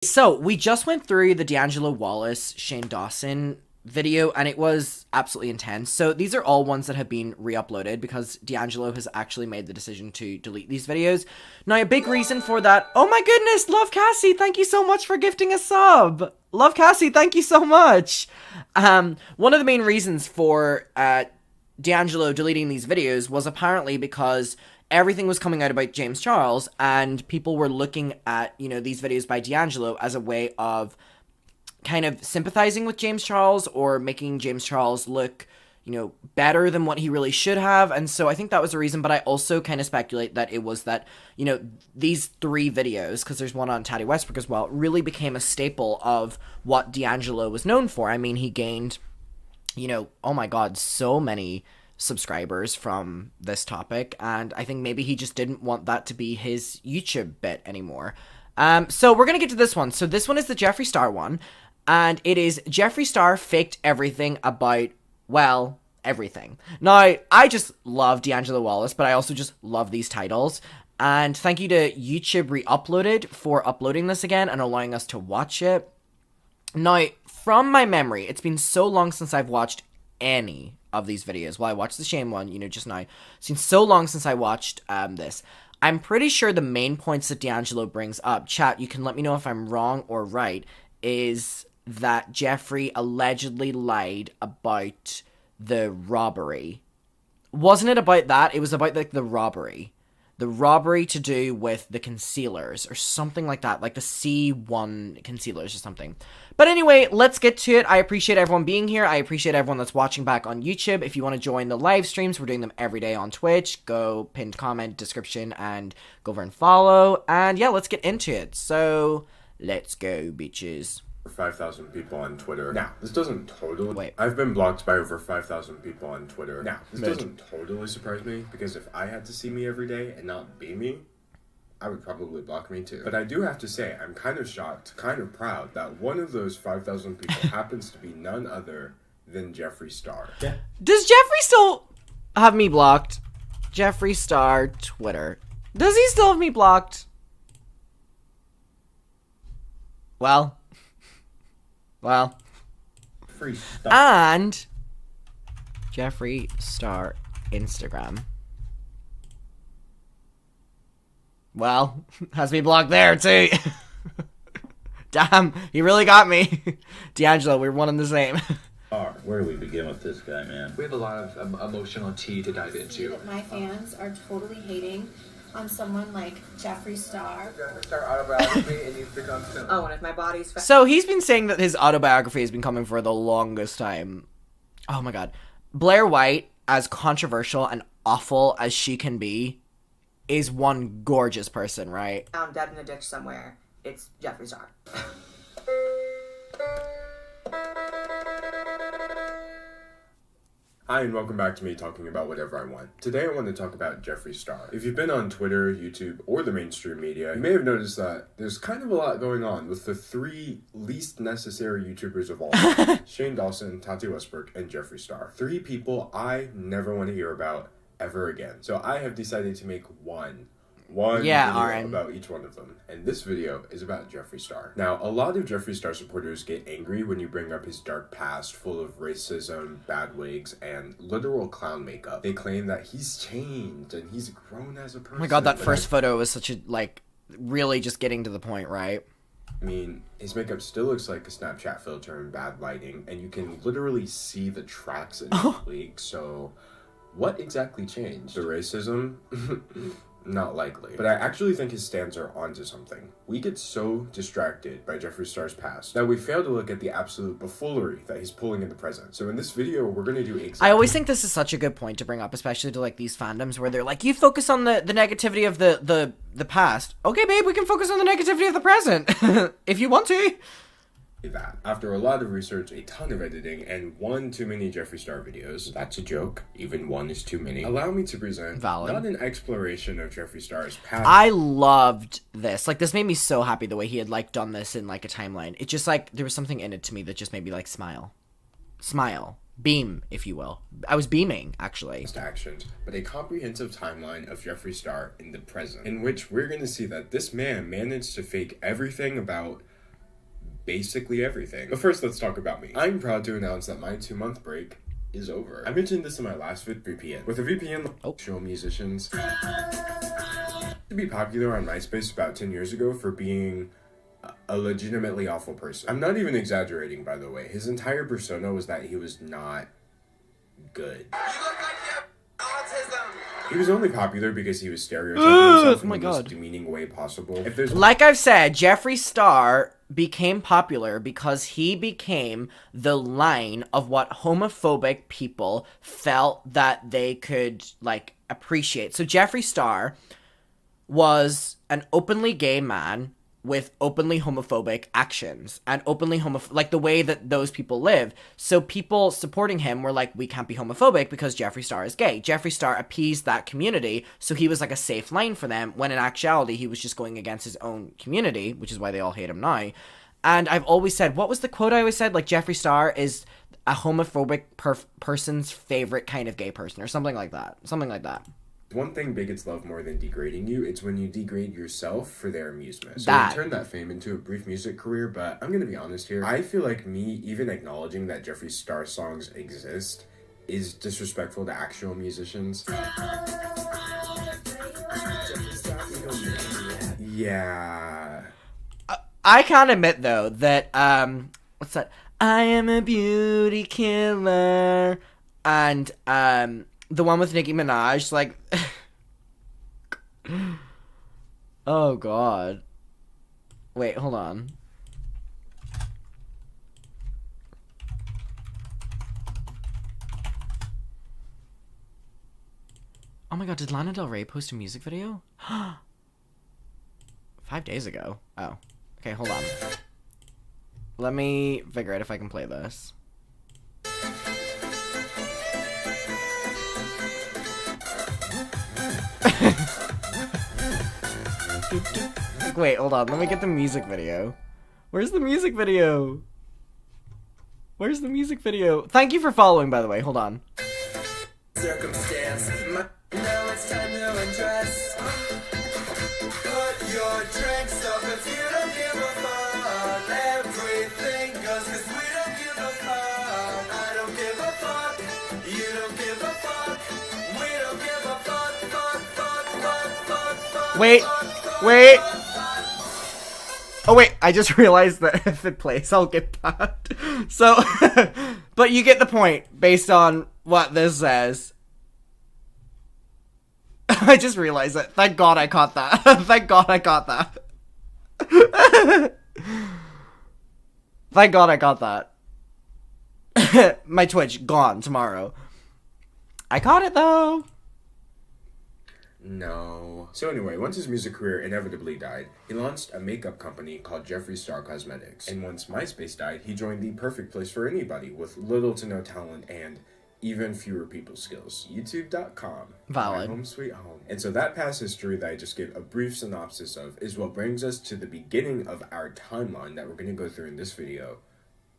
So, we just went through the D'Angelo Wallace, Shane Dawson video, and it was absolutely intense. So, these are all ones that have been re-uploaded because D'Angelo has actually made the decision to delete these videos. Now, a big reason for that... Oh my goodness, Love Cassie, thank you so much for gifting a sub! Love Cassie, thank you so much! One of the main reasons for D'Angelo deleting these videos was apparently because everything was coming out about James Charles, and people were looking at, you know, these videos by D'Angelo as a way of kind of sympathizing with James Charles or making James Charles look, you know, better than what he really should have. And so I think that was the reason, but I also kind of speculate that it was that, you know, these three videos, because there's one on Tati Westbrook as well, really became a staple of what D'Angelo was known for. I mean, he gained, you know, oh my god, so many subscribers from this topic, and I think maybe he just didn't want that to be his YouTube bit anymore. So we're gonna get to this one. So this one is the Jeffree Star one, and it is Jeffree Star faked everything about, well, everything. Now, I just love D'Angelo Wallace, but I also just love these titles, and thank you to YouTube Re-Uploaded for uploading this again and allowing us to watch it. Now, from my memory, it's been so long since I've watched any of these videos. Well, I watched the Shame one, you know, just now. It's been so long since I watched this. I'm pretty sure the main points that D'Angelo brings up, chat, you can let me know if I'm wrong or right, is that Jeffree allegedly lied about the robbery. Wasn't it about that? It was about, like, the robbery. The robbery to do with the concealers or something like that, like the C1 concealers or something. But anyway, let's get to it. I appreciate everyone being here. I appreciate everyone that's watching back on YouTube. If you want to join the live streams, we're doing them every day on Twitch. Go pinned comment, description, and go over and follow. And yeah, let's get into it. So, let's go, bitches. 5,000 people on Twitter. Now, this doesn't totally... Wait. I've been blocked by over 5,000 people on Twitter. Now, this doesn't totally surprise me, because if I had to see me every day and not be me, I would probably block me too. But I do have to say, I'm kind of shocked, kind of proud, that one of those 5,000 people happens to be none other than Jeffree Star. Yeah. Does Jeffree still have me blocked? Jeffree Star, Twitter. Does he still have me blocked? Well... and Jeffree Star Instagram. Well, has me blocked there too. Damn, he really got me. D'Angelo, we're one and the same. Where do we begin with this guy, man? We have a lot of emotional tea to dive into. My fans are totally hating on someone like Jeffree Star. Jeffree Star autobiography, it needs to come soon. Oh, and if my body's fat. So he's been saying that his autobiography has been coming for the longest time. Oh my god. Blair White, as controversial and awful as she can be, is one gorgeous person, right? Found dead in a ditch somewhere. It's Jeffree Star. Hi, and welcome back to me talking about whatever I want. Today I want to talk about Jeffree Star. If you've been on Twitter, YouTube, or the mainstream media, you may have noticed that there's kind of a lot going on with the three least necessary YouTubers of all time. Shane Dawson, Tati Westbrook, and Jeffree Star. Three people I never want to hear about ever again. So I have decided to make one video about each one of them, and this video is about Jeffree Star. Now, a lot of Jeffree Star supporters get angry when you bring up his dark past full of racism, bad wigs, and literal clown makeup. They claim that he's changed and he's grown as a person. Oh my god, that first photo was such a, like, really just getting to the point, right? I mean, his makeup still looks like a Snapchat filter in bad lighting, and you can literally see the tracks in his wig, so what exactly changed? The racism? Not likely. But I actually think his stands are onto something. We get so distracted by Jeffree Star's past that we fail to look at the absolute buffoonery that he's pulling in the present. So in this video, we're going to do exactly... I always think this is such a good point to bring up, especially to, like, these fandoms where they're like, you focus on the negativity of the past. Okay, babe, we can focus on the negativity of the present. If you want to. That. After a lot of research, a ton of editing, and one too many Jeffree Star videos, that's a joke, even one is too many, allow me to present not an exploration of Jeffree Star's past. I loved this. Like, this made me so happy the way he had, like, done this in, like, a timeline. It just, like, there was something in it to me that just made me, like, smile. Smile. Beam, if you will. I was beaming, actually. Actions, but a comprehensive timeline of Jeffree Star in the present, in which we're going to see that this man managed to fake everything about basically everything. But first, let's talk about me. I'm proud to announce that my 2-month break is over. I mentioned this in my last VPN. With a VPN, show musicians to be popular on MySpace about 10 years ago for being a legitimately awful person. I'm not even exaggerating, by the way. His entire persona was that he was not good. He was only popular because he was stereotyping himself in the most demeaning way possible. If there's Like I've said, Jeffree Star became popular because he became the line of what homophobic people felt that they could, like, appreciate. So Jeffree Star was an openly gay man with openly homophobic actions and openly like the way that those people live. So people supporting him were like, we can't be homophobic because Jeffree Star is gay. Jeffree Star appeased that community, so he was like a safe line for them, when in actuality he was just going against his own community, which is why they all hate him now. And I've always said, what was the quote I always said? Like, Jeffree Star is a homophobic person's favorite kind of gay person, or something like that. Something like that. one thing bigots love more than degrading you, it's when you degrade yourself for their amusement. So he turned that fame into a brief music career, but I'm gonna be honest here. I feel like me even acknowledging that Jeffree Star songs exist is disrespectful to actual musicians. Yeah. I can't admit, though, that, what's that? I am a beauty killer. And, the one with Nicki Minaj, like, oh god. Wait, hold on. Oh my god, did Lana Del Rey post a music video? 5 days ago. Oh. Okay, hold on. Let me figure out if I can play this. Wait, hold on. Let me get the music video. Where's the music video? Where's the music video? Thank you for following, by the way. Hold on. Circumstance. Now it's time to undress. Put your drinks up if you don't give a fuck. Everything goes 'cause we don't give a fuck. I don't give a fuck. You don't give a fuck. We don't give a fuck. Wait. Wait. Oh wait, I just realized that if it plays, I'll get banned. So, but you get the point based on what this says. I just realized it. Thank God I caught that. Thank God I caught that. Thank God I got that. My Twitch gone tomorrow. I caught it though. No. So anyway, once his music career inevitably died, he launched a makeup company called Jeffree Star Cosmetics. And once MySpace died, he joined the perfect place for anybody with little to no talent and even fewer people skills. YouTube.com. Valid. My home sweet home. And so that past history that I just gave a brief synopsis of is what brings us to the beginning of our timeline that we're going to go through in this video.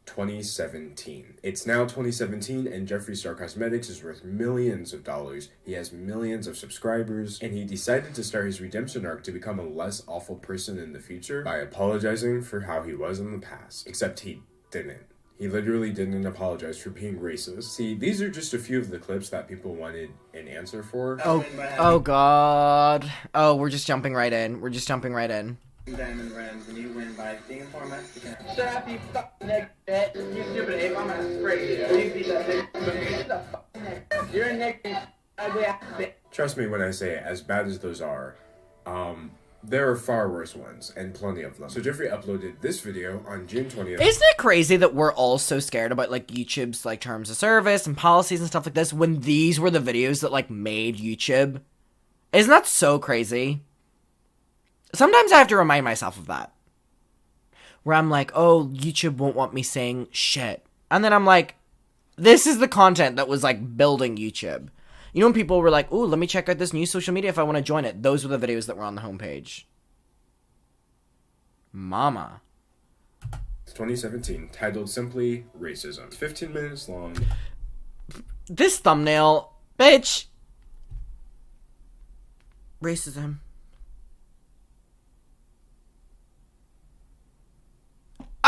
2017. It's now 2017 and Jeffree Star Cosmetics is worth millions of dollars. He has millions of subscribers and he decided to start his redemption arc to become a less awful person in the future by apologizing for how he was in the past. Except he didn't. He literally didn't apologize for being racist. See, these are just a few of the clips that people wanted an answer for. Oh god. Oh, we're just jumping right in. We're just jumping right in. Diamond rims and you win by being for Mexican. Shut up, you fucking nigga. You stupid ape, I'm gonna spray you. You beat that nigga. You're a nigga, ugly ass bitch. Trust me when I say it, as bad as those are, there are far worse ones, and plenty of them. So Jeffree uploaded this video on June 20th. Isn't it crazy that we're all so scared about, like, YouTube's, like, terms of service and policies and stuff like this when these were the videos that, like, made YouTube? Isn't that so crazy? Sometimes I have to remind myself of that. Where I'm like, oh, YouTube won't want me saying shit. And then I'm like, this is the content that was, like, building YouTube. You know when people were like, ooh, let me check out this new social media if I want to join it. Those were the videos that were on the homepage. Mama. 2017, titled simply Racism. It's 15 minutes long. This thumbnail, bitch. Racism.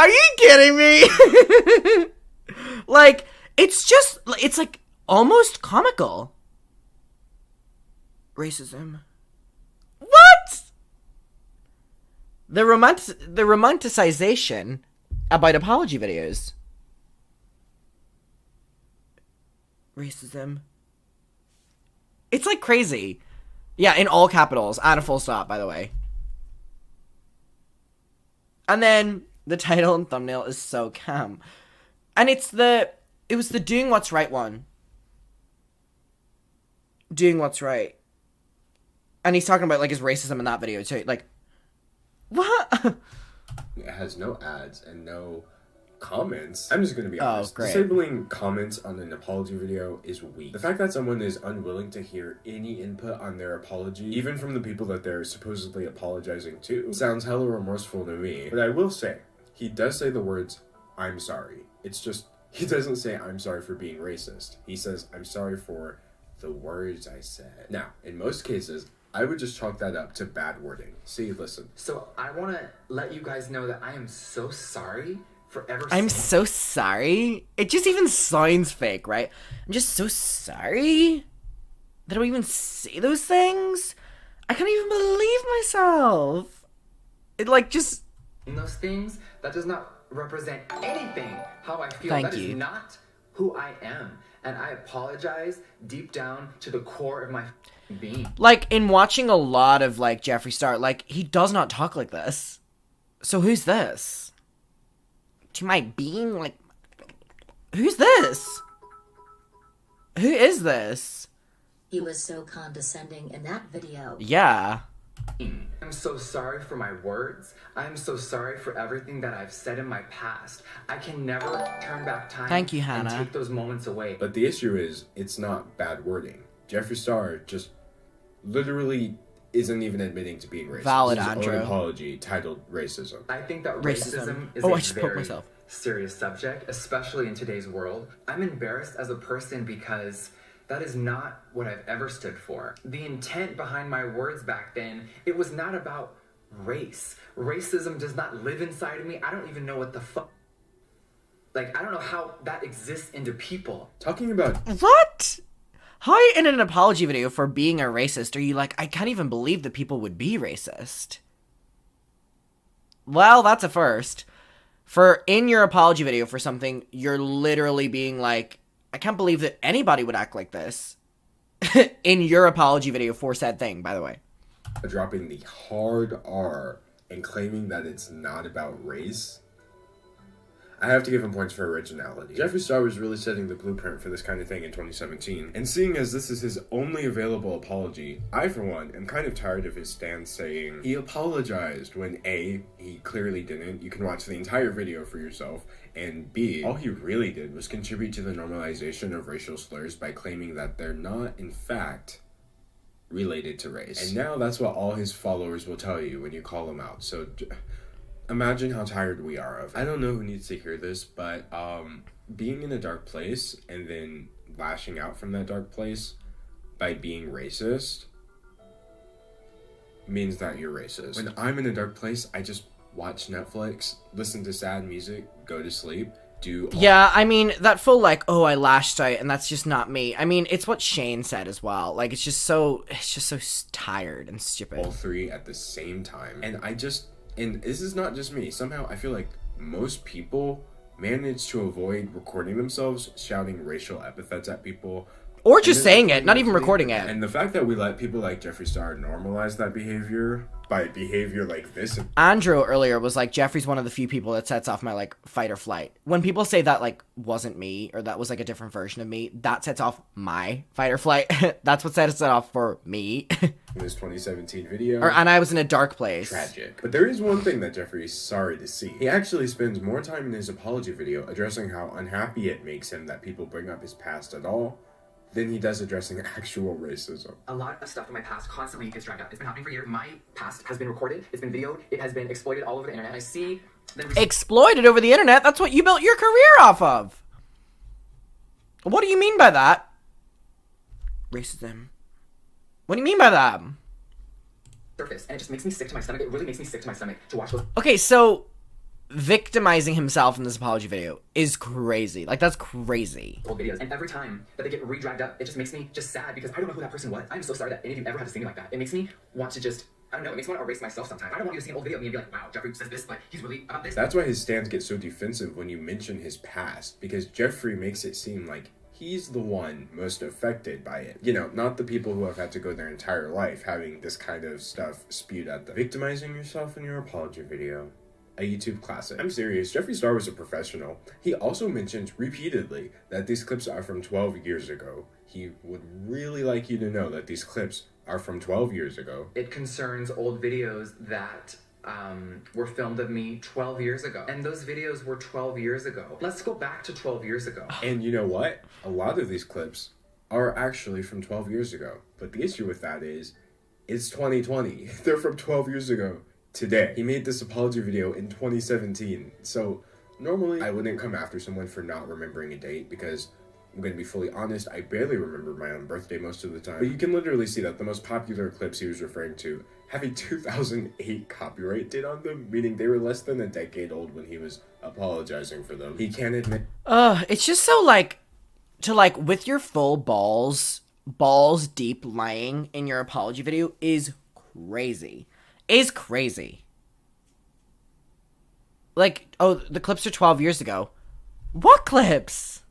Are you kidding me? Like, it's like almost comical. Racism. What? The romanticization about apology videos. Racism. It's like crazy. Yeah, in all capitals and a full stop, by the way. And then the title and thumbnail is so calm. And it was the doing what's right one. Doing what's right. And he's talking about, like, his racism in that video, too. Like, what? It has no ads and no comments. I'm just gonna be honest. Great. Disabling comments on an apology video is weak. The fact that someone is unwilling to hear any input on their apology, even from the people that they're supposedly apologizing to, sounds hella remorseful to me. But I will say, he does say the words, "I'm sorry." It's just, he doesn't say, "I'm sorry for being racist." He says, "I'm sorry for the words I said." Now, in most cases, I would just chalk that up to bad wording. See, listen. So I want to let you guys know that I am so sorry for ever I'm so sorry. It just even sounds fake, right? I'm just so sorry that I would even say those things. I can't even believe myself. It, like, just... in those things, that does not represent anything how I feel. Thank That you. is not who I am. And I apologize deep down to the core of my being. Like, in watching a lot of, like, Jeffree Star, like, he does not talk like this. So who's this? To my being, like... Who's this? Who is this? He was so condescending in that video. Yeah. I'm so sorry for my words. I'm so sorry for everything that I've said in my past. I can never turn back time. Thank you, Hannah. And take those moments away. But the issue is, it's not bad wording. Jeffree Star just literally isn't even admitting to being racist. Valid, His Andrew. own apology titled racism. I think that Racism. racism is Oh, I a just poked very myself. serious subject, especially in today's world. I'm embarrassed as a person because that is not what I've ever stood for. The intent behind my words back then, it was not about race. Racism does not live inside of me. I don't even know what the fuck. Like, I don't know how that exists into people. Talking about What? How in an apology video for being a racist are you like, I can't even believe that people would be racist? Well, that's a first. For in your apology video for something, you're literally being like, I can't believe that anybody would act like this. In your apology video for said thing, by the way. dropping the hard R and claiming that it's not about race, I have to give him points for originality. Jeffree Star was really setting the blueprint for this kind of thing in 2017. And seeing as this is his only available apology, I, for one, am kind of tired of his stance saying he apologized when A, he clearly didn't. You can watch the entire video for yourself. And B, all he really did was contribute to the normalization of racial slurs by claiming that they're not, in fact, related to race. And now that's what all his followers will tell you when you call him out. So imagine how tired we are of. I don't know who needs to hear this, but being in a dark place and then lashing out from that dark place by being racist means that you're racist. When I'm in a dark place, I just watch Netflix, listen to sad music, go to sleep, do all Yeah, I mean, that full, like, oh, I lashed out, and that's just not me. I mean, it's what Shane said as well. Like, it's just so tired and stupid. all three at the same time. And this is not just me. Somehow I feel like most people manage to avoid recording themselves shouting racial epithets at people. Or And just then saying they it, not even think- recording it. And the fact that we let people like Jeffree Star normalize that behavior by behavior like this. Andrew earlier was like, Jeffree's one of the few people that sets off my, like, fight or flight. When people say that, like, wasn't me, or that was, like, a different version of me, that sets off my fight or flight. That's what sets it off for me. In this 2017 video. And I was in a dark place. Tragic. But there is one thing that Jeffree is sorry to see. He actually spends more time in his apology video addressing how unhappy it makes him that people bring up his past at all than he does addressing actual racism. A lot of stuff in my past constantly gets dragged up. It's been happening for years. My past has been recorded. It's been videoed. It has been exploited all over the internet. I see them Exploited over the internet? That's what you built your career off of. What do you mean by that? Racism. What do you mean by that? surface, and it just makes me sick to my stomach. It really makes me sick to my stomach to watch those Okay, so victimizing himself in this apology video is crazy. Like, that's crazy. Old videos, and every time that they get re-dragged up, it just makes me just sad because I don't know who that person was. I'm so sorry that any of you ever had to see me like that. It makes me want to just, I don't know, it makes me want to erase myself sometimes. I don't want you to see an old video of me and be like, wow, Jeffree says this, like, he's really about this. That's why his stands get so defensive when you mention his past, because Jeffree makes it seem like he's the one most affected by it. You know, not the people who have had to go their entire life having this kind of stuff spewed at them. Victimizing yourself in your apology video. A YouTube classic. I'm serious, Jeffree Star was a professional. He also mentioned repeatedly that these clips are from 12 years ago. He would really like you to know that these clips are from 12 years ago. It concerns old videos that were filmed of me 12 years ago. And those videos were 12 years ago. Let's go back to 12 years ago. And you know what? A lot of these clips are actually from 12 years ago. But the issue with that is, it's 2020. They're from 12 years ago today. He made this apology video in 2017. So normally I wouldn't come after someone for not remembering a date, because I'm going to be fully honest, I barely remember my own birthday most of the time. But you can literally see that the most popular clips he was referring to have a 2008 copyright date on them, meaning they were less than a decade old when he was apologizing for them. He can't admit... It's just so, like, to, like, with your full balls deep lying in your apology video is crazy. Is crazy. Like, oh, the clips are 12 years ago. What clips?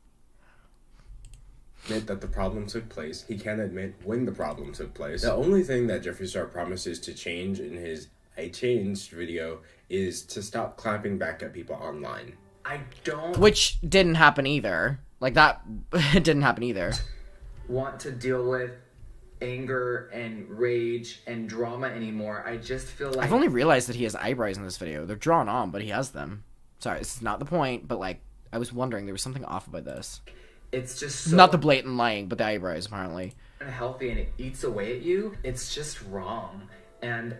Admit that the problem took place. He can't admit when the problem took place. The only thing that Jeffree Star promises to change in his I Changed video is to stop clapping back at people online. I don't Which didn't happen either. Like, that didn't happen either. want to deal with anger and rage and drama anymore. I just feel like I've only realized that he has eyebrows in this video. They're drawn on, but he has them. Sorry, this is not the point, but, like, I was wondering there was something off about this. it's just so Not the blatant lying, but the eyebrows, apparently. unhealthy and it eats away at you. It's just wrong. And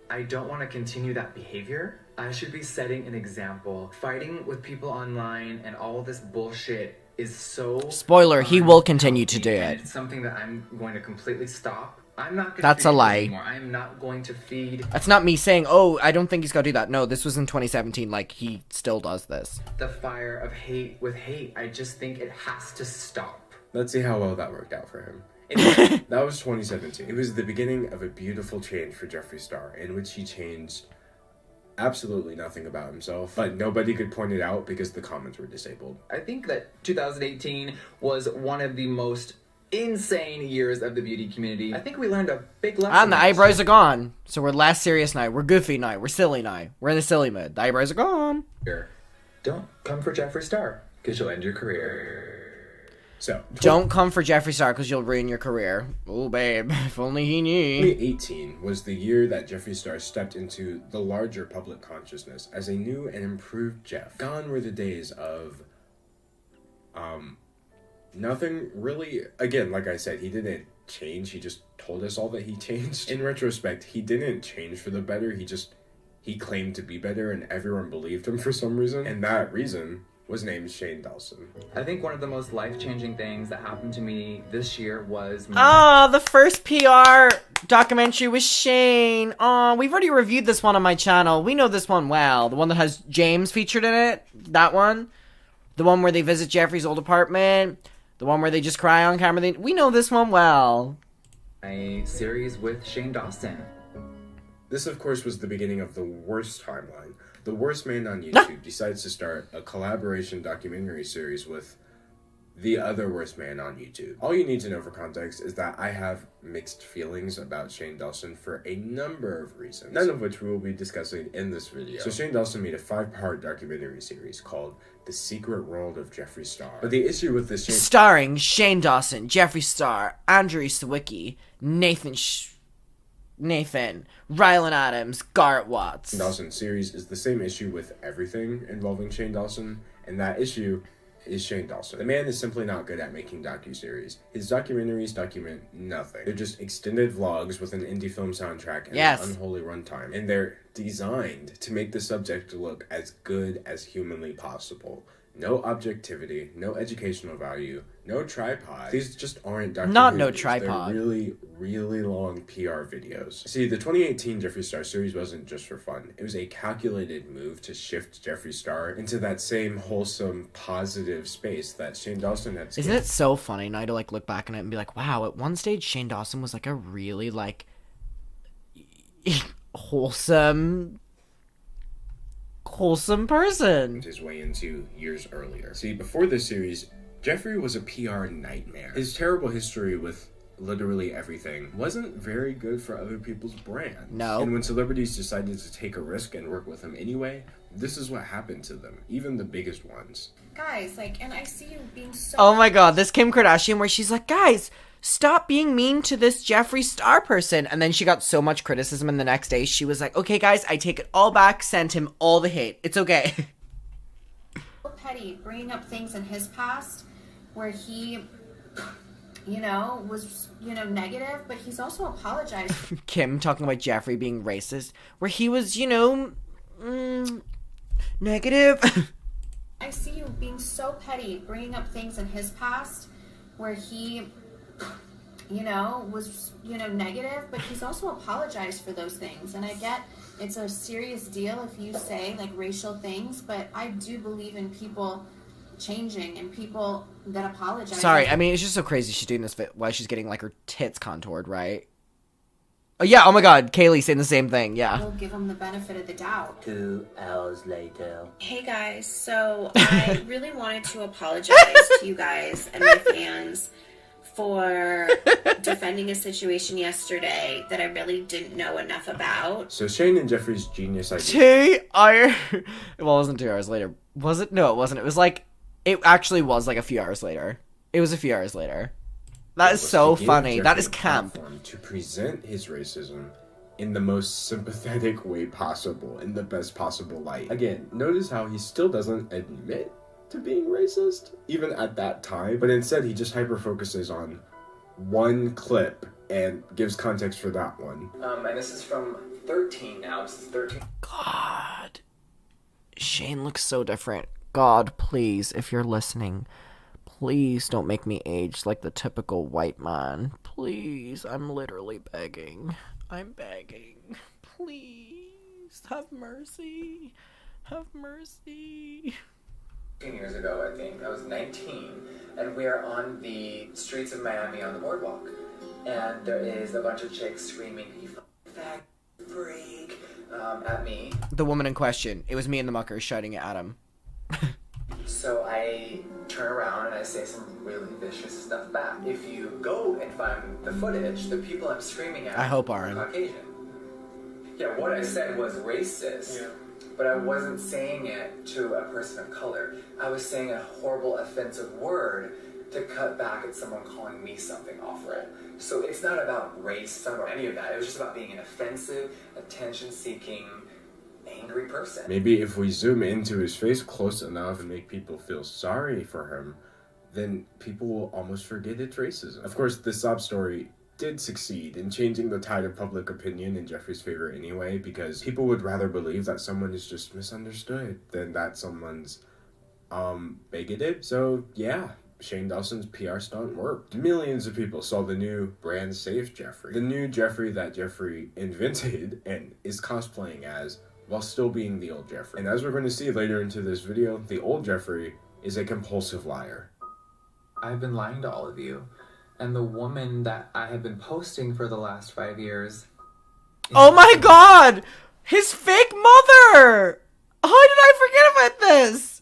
I don't want to continue that behavior. I should be setting an example. Fighting with people online and all this bullshit is so Spoiler, he will continue to do and it. It's something that I'm going to completely stop. I'm not going to That's a lie. anymore. I'm not going to feed That's not me saying, oh, I don't think he's gonna do that. No, this was in 2017, like, he still does this. the fire of hate with hate. I just think it has to stop. Let's see how well that worked out for him. Anyway, that was 2017. It was the beginning of a beautiful change for Jeffree Star, in which he changed absolutely nothing about himself, but nobody could point it out because the comments were disabled. I think that 2018 was one of the most insane years of the beauty community. I think we learned a big lesson. And the eyebrows are gone. So we're less serious now. We're goofy now. We're silly now. We're in the silly mood. The eyebrows are gone. Don't come for Jeffree Star, because you'll end your career. So, Don't come for Jeffree Star because you'll ruin your career. Oh, babe. If only he knew. 2018 was the year that Jeffree Star stepped into the larger public consciousness as a new and improved Jeff. Gone were the days of, nothing really. Again, like I said, he didn't change. He just told us all that he changed. In retrospect, he didn't change for the better. He claimed to be better and everyone believed him for some reason. And that reason was named Shane Dawson. I think one of the most life-changing things that happened to me this year was The first PR documentary with Shane. We've already reviewed this one on my channel. We know this one well. The one that has James featured in it. That one. The one where they visit Jeffree's old apartment. The one where they just cry on camera. We know this one well. my series with Shane Dawson. This, of course, was the beginning of the worst timeline. The worst man on YouTube decides to start a collaboration documentary series with the other worst man on YouTube. All you need to know for context is that I have mixed feelings about Shane Dawson for a number of reasons, none of which we will be discussing in this video. So Shane Dawson made a 5-part documentary series called The Secret World of Jeffree Star. But the issue with this Starring Shane Dawson, Jeffree Star, Andrew Sawicki, Nathan, Rylan Adams, Garrett Watts. Dawson series is the same issue with everything involving Shane Dawson, and that issue is Shane Dawson. The man is simply not good at making docuseries. His documentaries document nothing. They're just extended vlogs with an indie film soundtrack and an unholy runtime, and they're designed to make the subject look as good as humanly possible. No objectivity, no educational value, no tripod. These just aren't documentary. Not no videos. tripod. They're really, really long PR videos. See, the 2018 Jeffree Star series wasn't just for fun. It was a calculated move to shift Jeffree Star into that same wholesome, positive space that Shane Dawson had. Isn't it so funny now to like look back on it and be like, wow, at one stage Shane Dawson was like a really like wholesome person. His way into years earlier. See, before this series, Jeffree was a PR nightmare. His terrible history with literally everything wasn't very good for other people's brands. No. And when celebrities decided to take a risk and work with him anyway, this is what happened to them, even the biggest ones. Guys, like, and I see you being so... Oh my god, this Kim Kardashian where she's like, guys, stop being mean to this Jeffree Star person. And then she got so much criticism, and the next day she was like, okay guys, I take it all back, send him all the hate. It's okay. petty, bringing up things in his past where he, you know, was, you know, negative, but he's also apologized. Kim talking about Jeffree being racist, where he was, you know, negative. I see you being so petty, bringing up things in his past where he, you know, was, you know, negative, but he's also apologized for those things. And I get it's a serious deal if you say like racial things, but I do believe in people changing and people that apologize. Sorry, I mean, it's just so crazy she's doing this while she's getting like her tits contoured, right? Oh yeah, oh my god, Kaylee saying the same thing, yeah. We'll give them the benefit of the doubt. 2 hours later. Hey guys, so I really wanted to apologize to you guys and my fans for defending a situation yesterday that I really didn't know enough about. So Shane and Jeffree's genius idea. Well, it wasn't 2 hours later. Was it? No, it wasn't. It was like, it actually was like a few hours later. It was a few hours later. That is so funny. That is camp. To present his racism in the most sympathetic way possible, in the best possible light. Again, notice how he still doesn't admit to being racist, even at that time, but instead he just hyper-focuses on one clip and gives context for that one. And this is from 13 now. This is 13. God. Shane looks so different. God, please, if you're listening, please don't make me age like the typical white man. Please, I'm literally begging. I'm begging. Please, have mercy. Have mercy. 15 years ago, I think. I was 19, and we are on the streets of Miami on the boardwalk, and there is a bunch of chicks screaming, "You fat freak," at me. The woman in question. It was me and the muckers shouting it at him. So I turn around and I say some really vicious stuff back. If you go and find the footage, the people I'm screaming at I hope are aren't. Caucasian. Yeah, what I said was racist. Yeah. But I wasn't saying it to a person of color. I was saying a horrible, offensive word to cut back at someone calling me something awful. So it's not about race, it's not about any of that. It was just about being an offensive, attention-seeking, angry person. Maybe if we zoom into his face close enough and make people feel sorry for him, then people will almost forget it's racism. Of course, this sob story did succeed in changing the tide of public opinion in Jeffree's favor anyway, because people would rather believe that someone is just misunderstood than that someone's bigoted. So yeah, Shane Dawson's PR stunt worked. Millions of people saw the new brand safe Jeffree, the new Jeffree that Jeffree invented and is cosplaying as while still being the old Jeffree. And as we're going to see later into this video, the old Jeffree is a compulsive liar. I've been lying to all of you. And the woman that I have been posting for the last 5 years... Oh my god! His fake mother! How did I forget about this?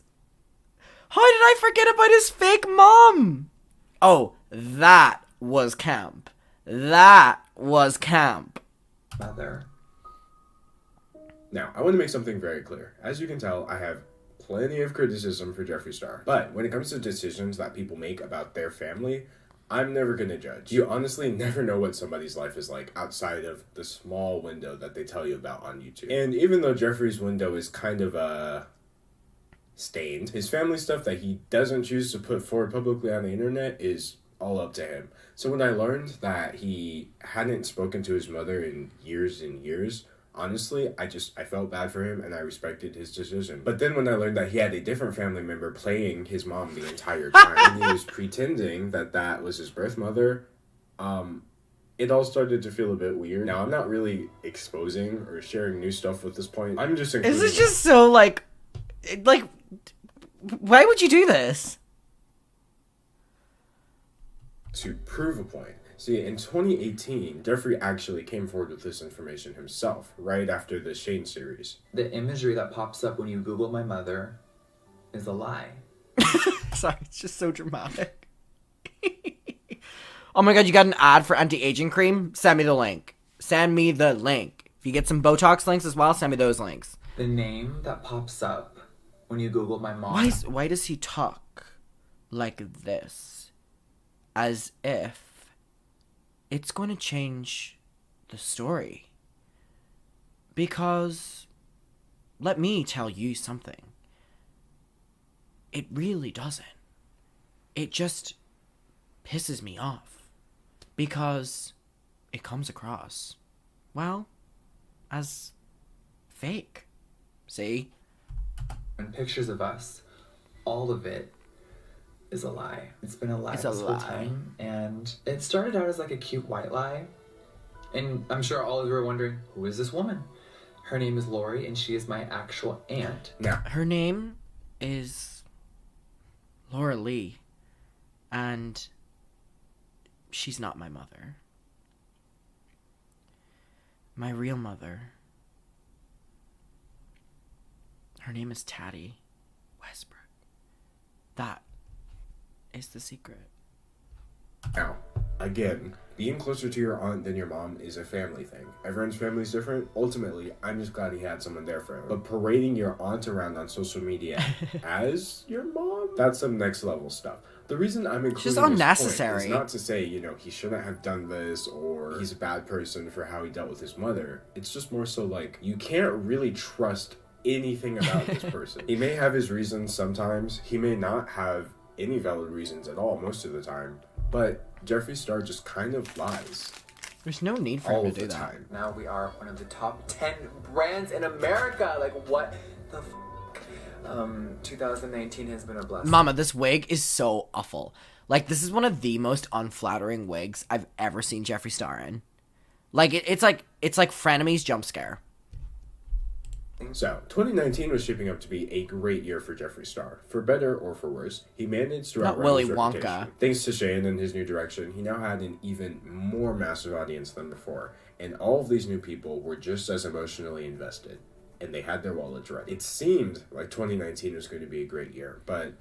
How did I forget about his fake mom? Oh, that was camp. That was camp. Mother. Now, I want to make something very clear. As you can tell, I have plenty of criticism for Jeffree Star. But when it comes to decisions that people make about their family, I'm never gonna judge. You honestly never know what somebody's life is like outside of the small window that they tell you about on YouTube. And even though Jeffree's window is kind of, stained, his family stuff that he doesn't choose to put forward publicly on the internet is all up to him. So when I learned that he hadn't spoken to his mother in years and years, Honestly, I felt bad for him and I respected his decision. But then when I learned that he had a different family member playing his mom the entire time, and he was pretending that that was his birth mother, it all started to feel a bit weird. Now, I'm not really exposing or sharing new stuff at this point. I'm just including... This is just so, like, why would you do this? To prove a point. See, in 2018, Jeffree actually came forward with this information himself, right after the Shane series. The imagery that pops up when you Google my mother is a lie. Sorry, it's just so dramatic. Oh my god, you got an ad for anti-aging cream? Send me the link. Send me the link. If you get some Botox links as well, send me those links. The name that pops up when you Google my mom. Why does he talk like this? As if it's going to change the story. Because, let me tell you something. It really doesn't. It just pisses me off. Because it comes across, well, as fake. See? And pictures of us, all of it is a lie. It's been a lie It's this a whole lie. time. And it started out as like a cute white lie. And I'm sure all of you are wondering, who is this woman? Her name is Lori, and she is my actual aunt. Now, Her name is Laura Lee. And she's not my mother. My real mother. Her name is Tati Westbrook. That is the secret. now, again, being closer to your aunt than your mom is a family thing. Everyone's family's different. Ultimately, I'm just glad he had someone there for him. But parading your aunt around on social media as your mom? That's some next level stuff. The reason I'm including just this point unnecessary. is not to say, he shouldn't have done this or he's a bad person for how he dealt with his mother. It's just more so like, you can't really trust anything about this person. He may have his reasons sometimes. He may not have any valid reasons at all most of the time. But Jeffree Star just kind of lies. There's no need for All him of to do the that. time. Now we are one of the top 10 brands in America. Like, what the 2019 has been a blessing. Mama, this wig is so awful. Like, this is one of the most unflattering wigs I've ever seen Jeffree Star in. Like, it's like Frenemies jump scare. So, 2019 was shaping up to be a great year for Jeffree Star. For better or for worse, he managed to Not outrun Willy his Wonka. reputation. Thanks to Shane and his new direction, he now had an even more massive audience than before. And all of these new people were just as emotionally invested. And they had their wallets ready. It seemed like 2019 was going to be a great year, but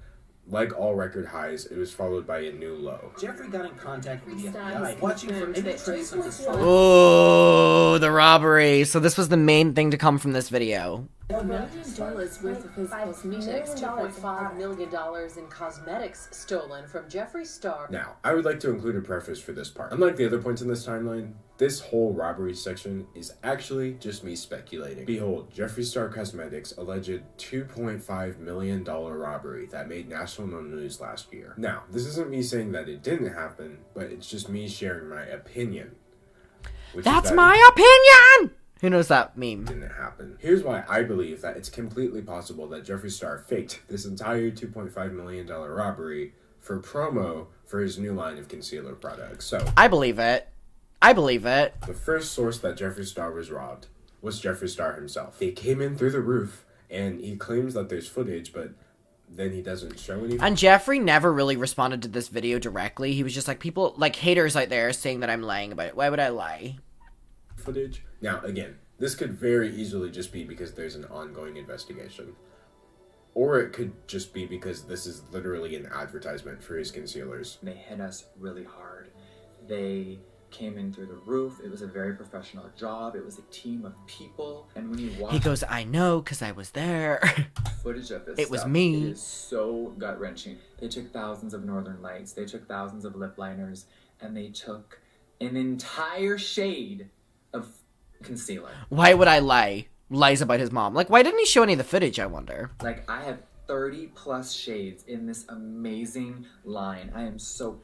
like all record highs, it was followed by a new low. Jeffree got in contact with the FBI, watching for any trace of his son. Oh, the robbery. So this was the main thing to come from this video. $1 million worth of his cosmetics, $2.5 million in cosmetics stolen from Jeffree Star. Now, I would like to include a preface for this part. Unlike the other points in this timeline, this whole robbery section is actually just me speculating. Behold, Jeffree Star Cosmetics' alleged $2.5 million robbery that made national news last year. Now, this isn't me saying that it didn't happen, but it's just me sharing my opinion. That's my opinion! Who knows that meme? Didn't happen. Here's why I believe that it's completely possible that Jeffree Star faked this entire $2.5 million robbery for promo for his new line of concealer products. So, I believe it. I believe it. the first source that Jeffree Star was robbed was Jeffree Star himself. They came in through the roof, and he claims that there's footage, but then he doesn't show anything. And Jeffree never really responded to this video directly. He was just like, people, like haters out there saying that I'm lying about it. Why would I lie? Footage. Now, again, this could very easily just be because there's an ongoing investigation. Or it could just be because this is literally an advertisement for his concealers. They hit us really hard. They came in through the roof. It was a very professional job. It was a team of people. And when you watch He goes, I know, because I was there. footage of this It was stuff, me. it is so gut-wrenching. They took thousands of Northern Lights. They took thousands of lip liners. And they took an entire shade of concealer. Why would I lie? Lies about his mom. Like, why didn't he show any of the footage, I wonder? Like, I have 30 plus shades in this amazing line. I am so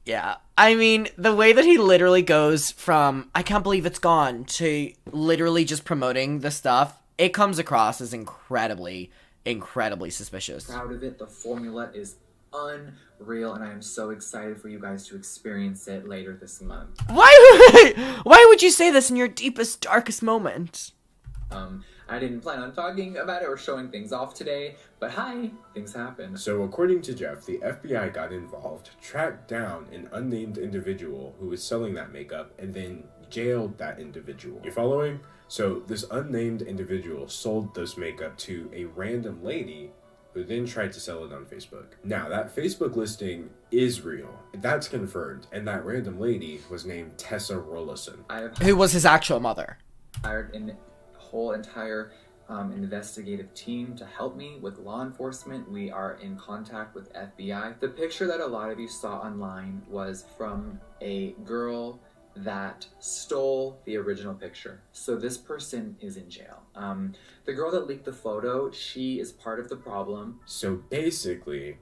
Yeah. I mean, the way that he literally goes from, I can't believe it's gone, to literally just promoting the stuff, it comes across as incredibly suspicious. Proud of it. The formula is unreal, and I am so excited for you guys to experience it later this month. Why would you say this in your deepest, darkest moment? I didn't plan on talking about it or showing things off today, but hi, things happen. So according to Jeff, the FBI got involved, tracked down an unnamed individual who was selling that makeup, and then jailed that individual. You following? So this unnamed individual sold this makeup to a random lady who then tried to sell it on Facebook. Now, that Facebook listing is real. That's confirmed. And that random lady was named Tessa Rollison. Who was his actual mother. Hired an whole entire investigative team to help me with law enforcement. We are in contact with FBI. The picture that a lot of you saw online was from a girl that stole the original picture. So this person is in jail. The girl that leaked the photo, she is part of the problem. So basically,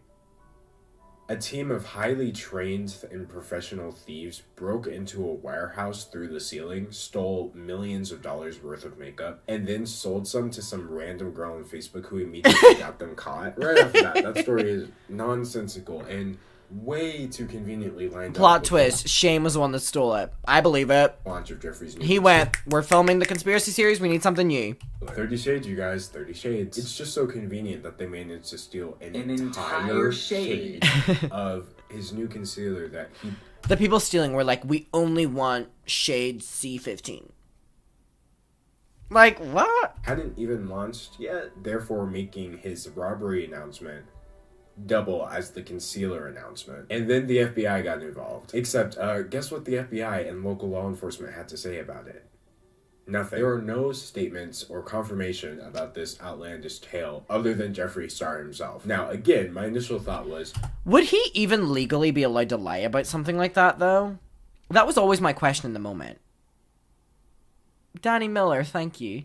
a team of highly trained and professional thieves broke into a warehouse through the ceiling, stole millions of dollars worth of makeup, and then sold some to some random girl on Facebook who immediately got them caught. Right after that story is nonsensical and way too conveniently lined up. Plot twist, Shane was the one that stole it. I believe it. Launch of Jeffree's new He went, we're filming the conspiracy series, we need something new. 30 Shades, you guys, 30 Shades. It's just so convenient that they managed to steal an entire shade of his new concealer that he... The people stealing were like, we only want shade C15. Like, what? Hadn't even launched yet, therefore making his robbery announcement double as the concealer announcement. And then the FBI got involved. Except, guess what the FBI and local law enforcement had to say about it? Nothing. There are no statements or confirmation about this outlandish tale other than Jeffree Star himself. Now, again, my initial thought was... Would he even legally be allowed to lie about something like that, though? That was always my question in the moment. Danny Miller, thank you.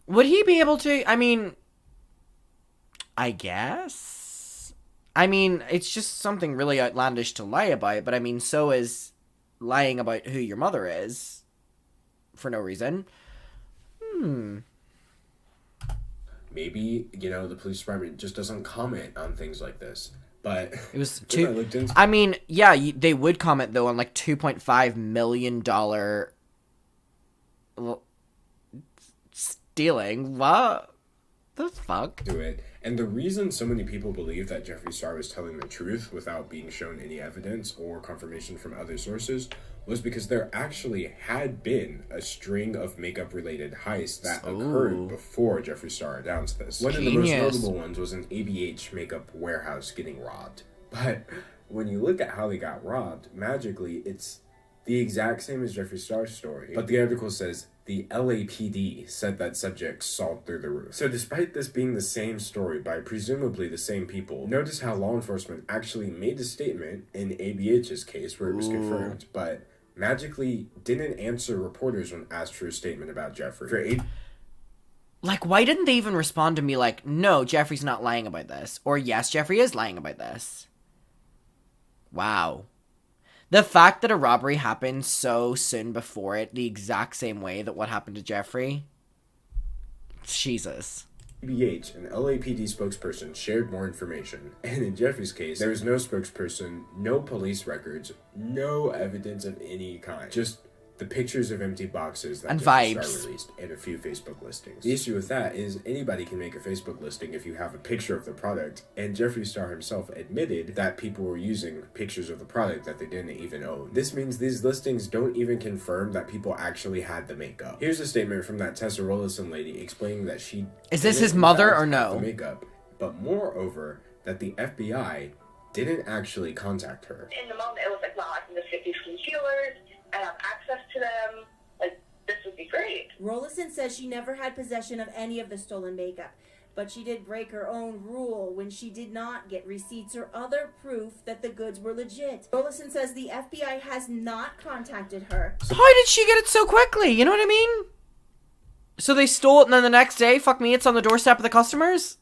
Would he be able to... I mean... I guess... I mean, it's just something really outlandish to lie about, but I mean, so is lying about who your mother is for no reason. Maybe, you know, the police department just doesn't comment on things like this. But it was I mean, yeah, they would comment though on like $2.5 million stealing. What the fuck? Do it. And the reason so many people believe that Jeffree Star was telling the truth without being shown any evidence or confirmation from other sources was because there actually had been a string of makeup-related heists that occurred before Jeffree Star announced this. One of the most notable ones was an ABH makeup warehouse getting robbed. But when you look at how they got robbed, magically, it's the exact same as Jeffree Star's story. But the article says the LAPD said that subjects sawed through the roof. So despite this being the same story by presumably the same people, notice how law enforcement actually made a statement in ABH's case where it was confirmed, but magically didn't answer reporters when asked for a statement about Jeffree. Like, why didn't they even respond to me like, no, Jeffree's not lying about this? Or yes, Jeffree is lying about this. Wow. The fact that a robbery happened so soon before it, the exact same way that what happened to Jeffree. Jesus. ABH, an LAPD spokesperson, shared more information. And in Jeffree's case, there was no spokesperson, no police records, no evidence of any kind. Just the pictures of empty boxes that and Jeffree vibes Star released and a few Facebook listings. The issue with that is anybody can make a Facebook listing if you have a picture of the product, and Jeffree Star himself admitted that people were using pictures of the product that they didn't even own. This means these listings don't even confirm that people actually had the makeup. Here's a statement from that Tessa Rollison lady explaining that she... Is this his mother or no? ...the makeup, but moreover, that the FBI didn't actually contact her. In the moment, it was like, wow, I can just get these concealers and have access to them. Like, this would be great. Rollison says she never had possession of any of the stolen makeup, but she did break her own rule when she did not get receipts or other proof that the goods were legit. Rollison says the FBI has not contacted her. How did she get it so quickly? You know what I mean? So they stole it and then the next day, fuck me, it's on the doorstep of the customers?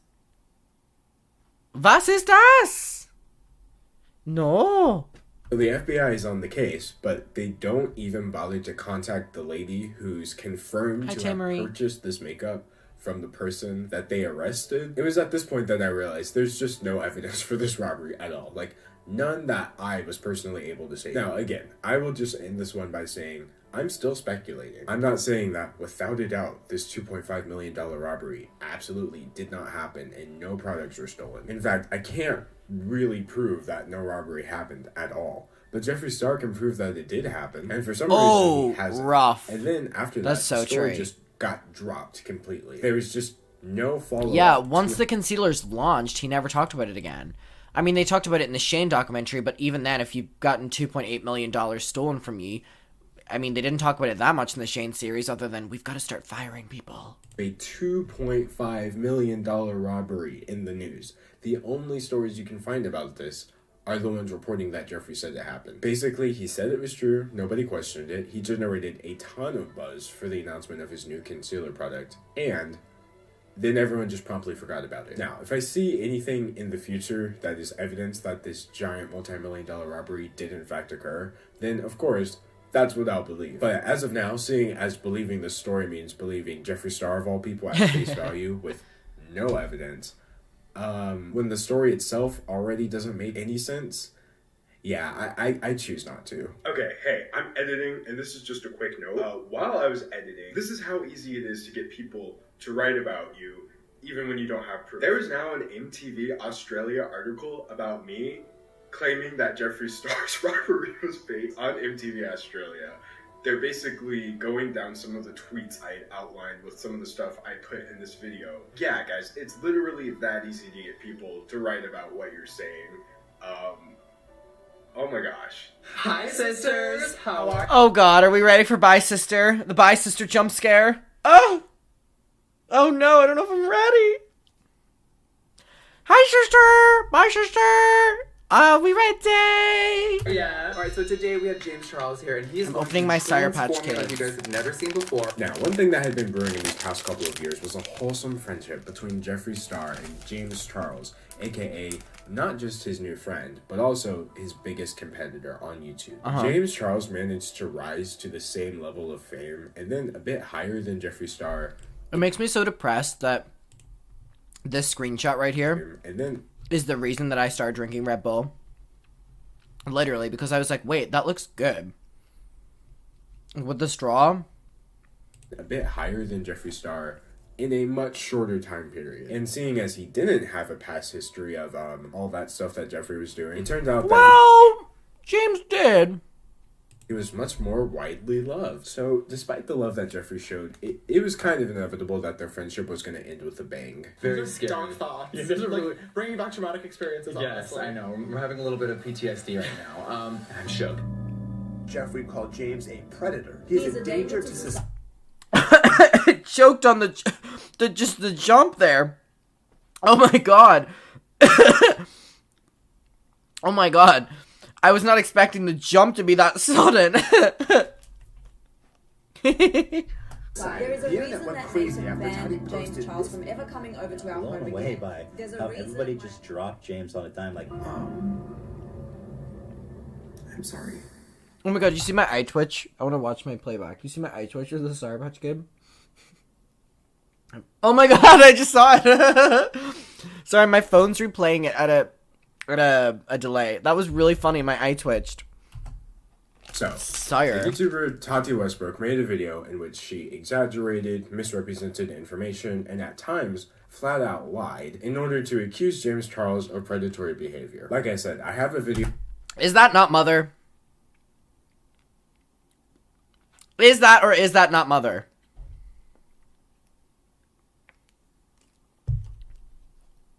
Was ist das? No. So the FBI is on the case, but they don't even bother to contact the lady who's confirmed to have purchased this makeup from the person that they arrested. It was at this point that I realized there's just no evidence for this robbery at all. Like, none that I was personally able to say. Now, again, I will just end this one by saying, I'm still speculating. I'm not saying that without a doubt, this $2.5 million robbery absolutely did not happen and no products were stolen. In fact, I can't really prove that no robbery happened at all. But Jeffree Star can prove that it did happen, and for some reason he hasn't. Rough. And then after that, That's so the story true. just got dropped completely. There was just no follow-up. Yeah, once the concealer's launched, he never talked about it again. I mean, they talked about it in the Shane documentary, but even then, if you've gotten $2.8 million stolen from you, I mean, they didn't talk about it that much in the Shane series, other than we've got to start firing people. A $2.5 million robbery in the news. The only stories you can find about this are the ones reporting that Jeffree said it happened. Basically, he said it was true, nobody questioned it, he generated a ton of buzz for the announcement of his new concealer product, and then everyone just promptly forgot about it. Now, if I see anything in the future that is evidence that this giant multi-million-dollar robbery did in fact occur, then of course, that's what I'll believe. But as of now, seeing as believing this story means believing Jeffree Star of all people at face value with no evidence, when the story itself already doesn't make any sense, yeah, I choose not to. Okay, hey, I'm editing, and this is just a quick note. While I was editing, this is how easy it is to get people to write about you, even when you don't have proof. There is now an MTV Australia article about me claiming that Jeffree Star's robbery was fake on MTV Australia. They're basically going down some of the tweets I outlined with some of the stuff I put in this video. Yeah, guys, it's literally that easy to get people to write about what you're saying. Oh my gosh. Hi, sisters. How are Oh god, are we ready for Bye Sister? The Bye Sister jump scare? Oh! Oh no, I don't know if I'm ready. Hi, sister! Bye, sister! Are we ready? Yeah. All right. So today we have James Charles here, and he's opening my Sour Patch formula Kids. you guys have never seen before. Now, one thing that had been brewing in these past couple of years was a wholesome friendship between Jeffree Star and James Charles, aka not just his new friend, but also his biggest competitor on YouTube. James Charles managed to rise to the same level of fame, and then a bit higher than Jeffree Star. It makes me so depressed that this screenshot right here And then is the reason that I started drinking Red Bull. Literally, because I was like, wait, that looks good. With the straw. a bit higher than Jeffree Star in a much shorter time period. And seeing as he didn't have a past history of all that stuff that Jeffree was doing, it turned out that Well, James did. he was much more widely loved. So despite the love that Jeffree showed, it was kind of inevitable that their friendship was going to end with a bang. Very These are scary. dark thoughts. Yeah, These are really bringing back traumatic experiences. Yes, honestly. I know. We're having a little bit of PTSD right now. I'm shook. Jeffree called James a predator. He's a danger to society. Choked on the jump there. Oh my god. Oh my god. I was not expecting the jump to be that sudden. There is a reason that Nathan banned James Charles from ever coming over to our home away again. by There's a how reason everybody just dropped James all the time. Like, I'm sorry. Oh my god, you see my eye twitch? I want to watch my playback. You see my eye twitch with the Sour Patch Kid? Oh my god, I just saw it. Sorry, my phone's replaying it at a delay. That was really funny. My eye twitched. So, Sire. the YouTuber Tati Westbrook made a video in which she exaggerated, misrepresented information, and at times flat out lied in order to accuse James Charles of predatory behavior. Like I said, I have a video. Is that not Mother? Is that or is that not Mother?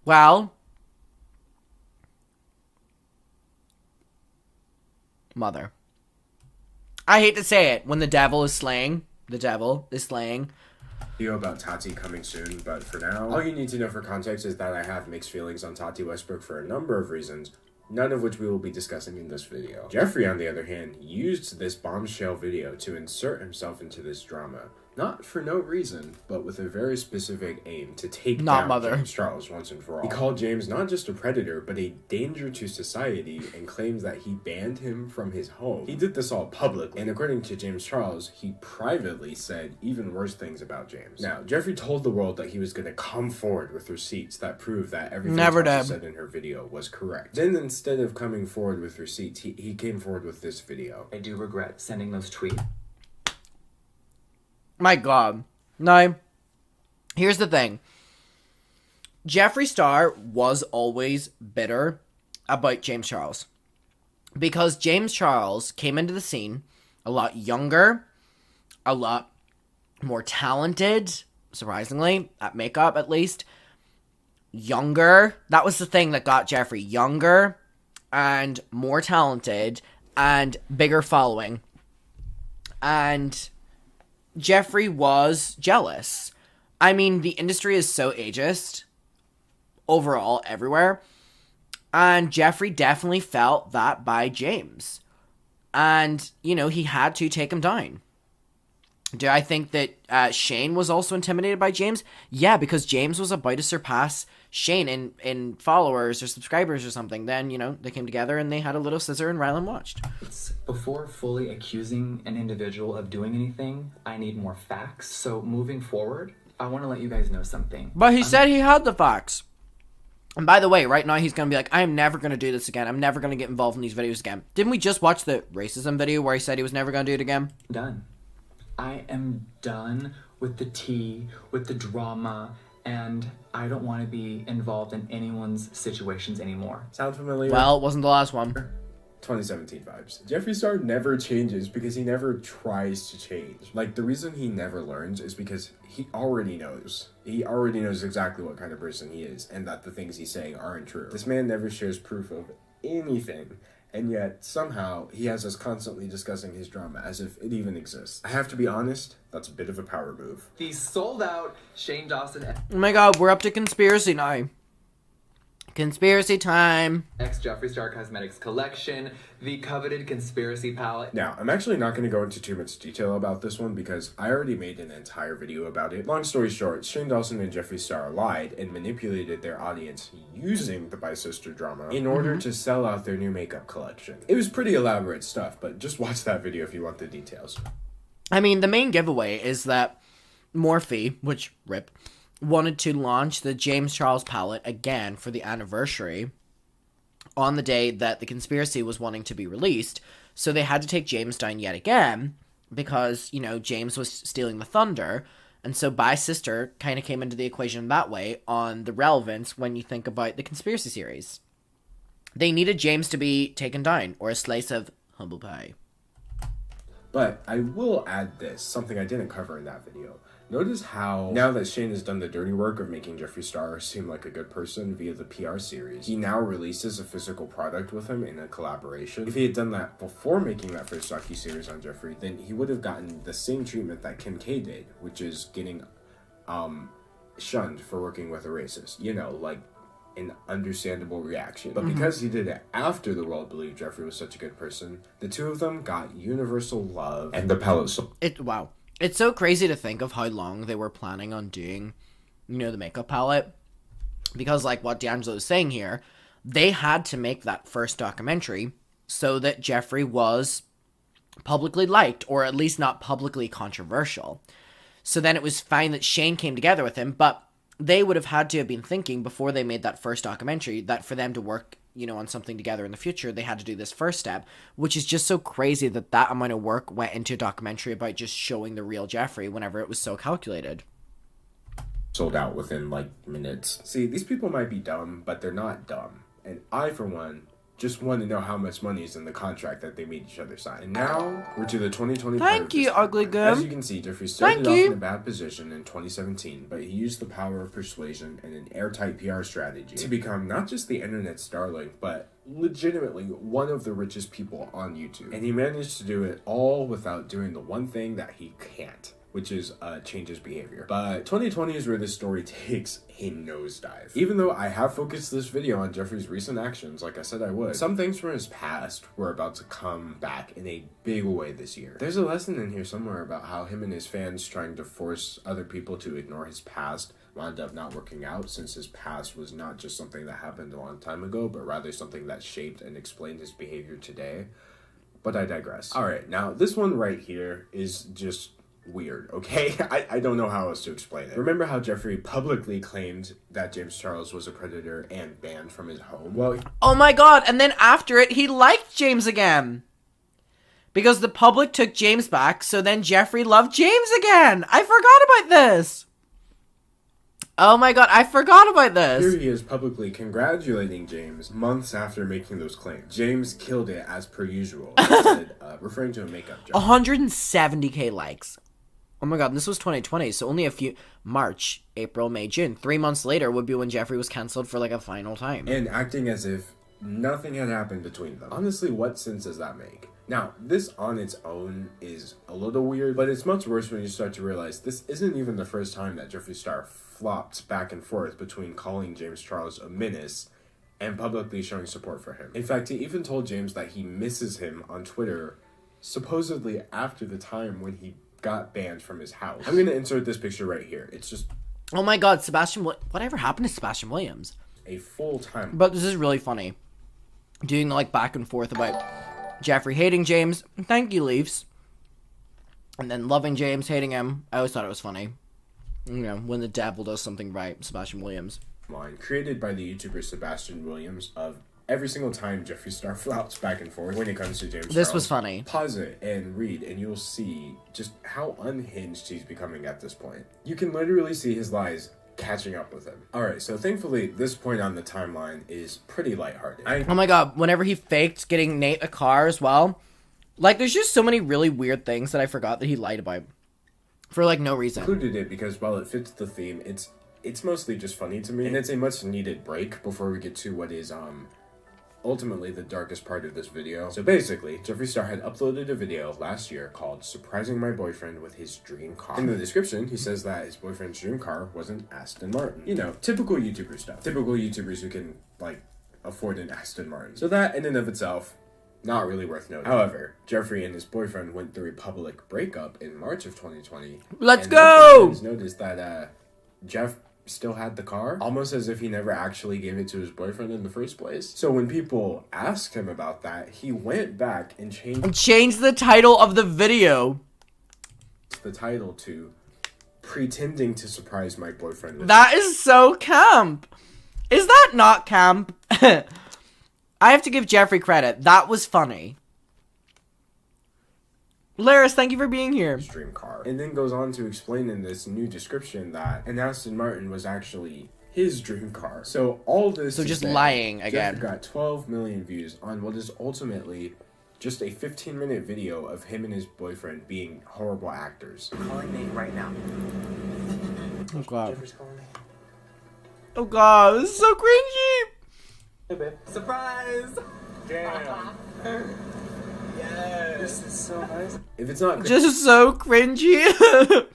Well, Mother. I hate to say it, when the devil is slaying, Video about Tati coming soon, but for now, all you need to know for context is that I have mixed feelings on Tati Westbrook for a number of reasons, none of which we will be discussing in this video. Jeffree, on the other hand, used this bombshell video to insert himself into this drama, Not for no reason, but with a very specific aim to take Not down mother. James Charles once and for all. He called James not just a predator, but a danger to society, and claims that he banned him from his home. He did this all publicly, and according to James Charles, he privately said even worse things about James. Now, Jeffree told the world that he was going to come forward with receipts that prove that everything Never Tasha did. said in her video was correct. Then instead of coming forward with receipts, he came forward with this video. I do regret sending those tweets. My God. Now, here's the thing. Jeffree Star was always bitter about James Charles. Because James Charles came into the scene a lot younger, a lot more talented, surprisingly, at makeup at least. Younger. That was the thing that got Jeffree. Younger and more talented and bigger following. And Jeffree was jealous. I mean, the industry is so ageist overall everywhere. And Jeffree definitely felt that by James. And, you know, he had to take him down. Do I think that Shane was also intimidated by James? Yeah, because James was about to surpass Shane in followers or subscribers or something. Then, you know, they came together and they had a little scissor and Rylan watched. Before fully accusing an individual of doing anything, I need more facts. So moving forward, I want to let you guys know something. But he said he had the facts. And by the way, right now he's going to be like, I am never going to do this again. I'm never going to get involved in these videos again. Didn't we just watch the racism video where he said he was never going to do it again? Done. I am done with the tea, with the drama, and I don't want to be involved in anyone's situations anymore. Sound familiar? Well, it wasn't the last one. 2017 vibes. Jeffree Star never changes because he never tries to change. Like, the reason he never learns is because he already knows. He already knows exactly what kind of person he is, and that the things he's saying aren't true. This man never shares proof of anything, and yet somehow he has us constantly discussing his drama as if it even exists. I have to be honest, that's a bit of a power move. The sold out Shane Dawson Oh my God, we're up to conspiracy now. Conspiracy time. X Jeffree Star Cosmetics collection, the coveted conspiracy palette. Now, I'm actually not going to go into too much detail about this one because I already made an entire video about it. Long story short, Shane Dawson and Jeffree Star lied and manipulated their audience using the bi-sister drama in order to sell out their new makeup collection. It was pretty elaborate stuff, but just watch that video if you want the details. I mean, the main giveaway is that Morphe, which rip, wanted to launch the James Charles palette again for the anniversary on the day that the conspiracy was wanting to be released. So they had to take James down yet again because, you know, James was stealing the thunder. And so bi-sister kind of came into the equation that way on the relevance when you think about the conspiracy series. They needed James to be taken down, or a slice of humble pie. But I will add this, something I didn't cover in that video. Notice how, now that Shane has done the dirty work of making Jeffree Star seem like a good person via the PR series, he now releases a physical product with him in a collaboration. If he had done that before making that first docu-series on Jeffree, then he would have gotten the same treatment that Kim K did, which is getting shunned for working with a racist. You know, like an understandable reaction. But because he did it after the world believed Jeffree was such a good person, the two of them got universal love and the palette sold. Wow. It's so crazy to think of how long they were planning on doing, you know, the makeup palette. Because, like what D'Angelo is saying here, they had to make that first documentary so that Jeffree was publicly liked, or at least not publicly controversial. So then it was fine that Shane came together with him, but they would have had to have been thinking before they made that first documentary that for them to work, you know, on something together in the future, they had to do this first step, which is just so crazy that that amount of work went into a documentary about just showing the real Jeffree whenever it was so calculated. Sold out within, like, minutes. See, these people might be dumb, but they're not dumb. And I, for one, just want to know how much money is in the contract that they made each other sign. And now, we're to the 2020 part Thank of you, this ugly timeline. girl. As you can see, Jeffree started off in a bad position in 2017, but he used the power of persuasion and an airtight PR strategy to become not just the internet starling, but legitimately one of the richest people on YouTube. And he managed to do it all without doing the one thing that he can't, which is change his behavior. But 2020 is where this story takes a nosedive. Even though I have focused this video on Jeffree's recent actions, like I said I would, some things from his past were about to come back in a big way this year. There's a lesson in here somewhere about how him and his fans trying to force other people to ignore his past wound up not working out, since his past was not just something that happened a long time ago, but rather something that shaped and explained his behavior today. But I digress. Alright, now this one right here is just weird, okay? I don't know how else to explain it. Remember how Jeffree publicly claimed that James Charles was a predator and banned from his home? Well, oh my god, and then after it, he liked James again. Because the public took James back, so then Jeffree loved James again. I forgot about this. Oh my god, I forgot about this. Here he is publicly congratulating James months after making those claims. James killed it as per usual. Instead, referring to a makeup job. 170k likes. Oh my god, this was 2020, so only a few... March, April, May, June. 3 months later would be when Jeffree was cancelled for like a final time. And acting as if nothing had happened between them. Honestly, what sense does that make? Now, this on its own is a little weird, but it's much worse when you start to realize this isn't even the first time that Jeffree Star flopped back and forth between calling James Charles a menace and publicly showing support for him. In fact, he even told James that he misses him on Twitter, supposedly after the time when he got banned from his house. I'm gonna insert this picture right here. It's just... oh my god, whatever happened to Sebastian Williams? A full-time... But this is really funny. Doing like back and forth about Jeffree hating James, thank you Leafs, and then loving James, hating him. I always thought it was funny. You know, when the devil does something right, Sebastian Williams. Line created by the YouTuber Sebastian Williams of every single time Jeffree Star flops back and forth when it comes to James Charles. This was funny. Pause it and read, and you'll see just how unhinged he's becoming at this point. You can literally see his lies catching up with him. Alright, so thankfully, this point on the timeline is pretty lighthearted. Oh my god, whenever he faked getting Nate a car as well, like, there's just so many really weird things that I forgot that he lied about. For, like, no reason. Included it because while it fits the theme, it's mostly just funny to me, and it's a much needed break before we get to what is, ultimately the darkest part of this video. So basically, Jeffree Star had uploaded a video last year called Surprising My Boyfriend with His Dream Car. In the description, he says that his boyfriend's dream car was an Aston Martin. You know, typical YouTuber stuff. Typical YouTubers who can, like, afford an Aston Martin. So that, in and of itself, not really worth noting. However, Jeffree and his boyfriend went through a public breakup in March of 2020. Let's go! Noticed that, Jeff still had the car, almost as if he never actually gave it to his boyfriend in the first place. So when people asked him about that, he went back and changed the title of the video. The title to Pretending to Surprise My Boyfriend. That is so camp. Is that not camp? I have to give Jeffree credit. That was funny. Laris, thank you for being here. Dream car. And then goes on to explain in this new description that an Aston Martin was actually his dream car. So all this... so just lying again. Jeff got 12 million views on what is ultimately just a 15-minute video of him and his boyfriend being horrible actors. I'm calling Nate right now. Oh god. Jeffree's calling me. Oh god, this is so cringy. Hey babe. Surprise! Damn. Yes. This is so nice. If it's not just so cringy.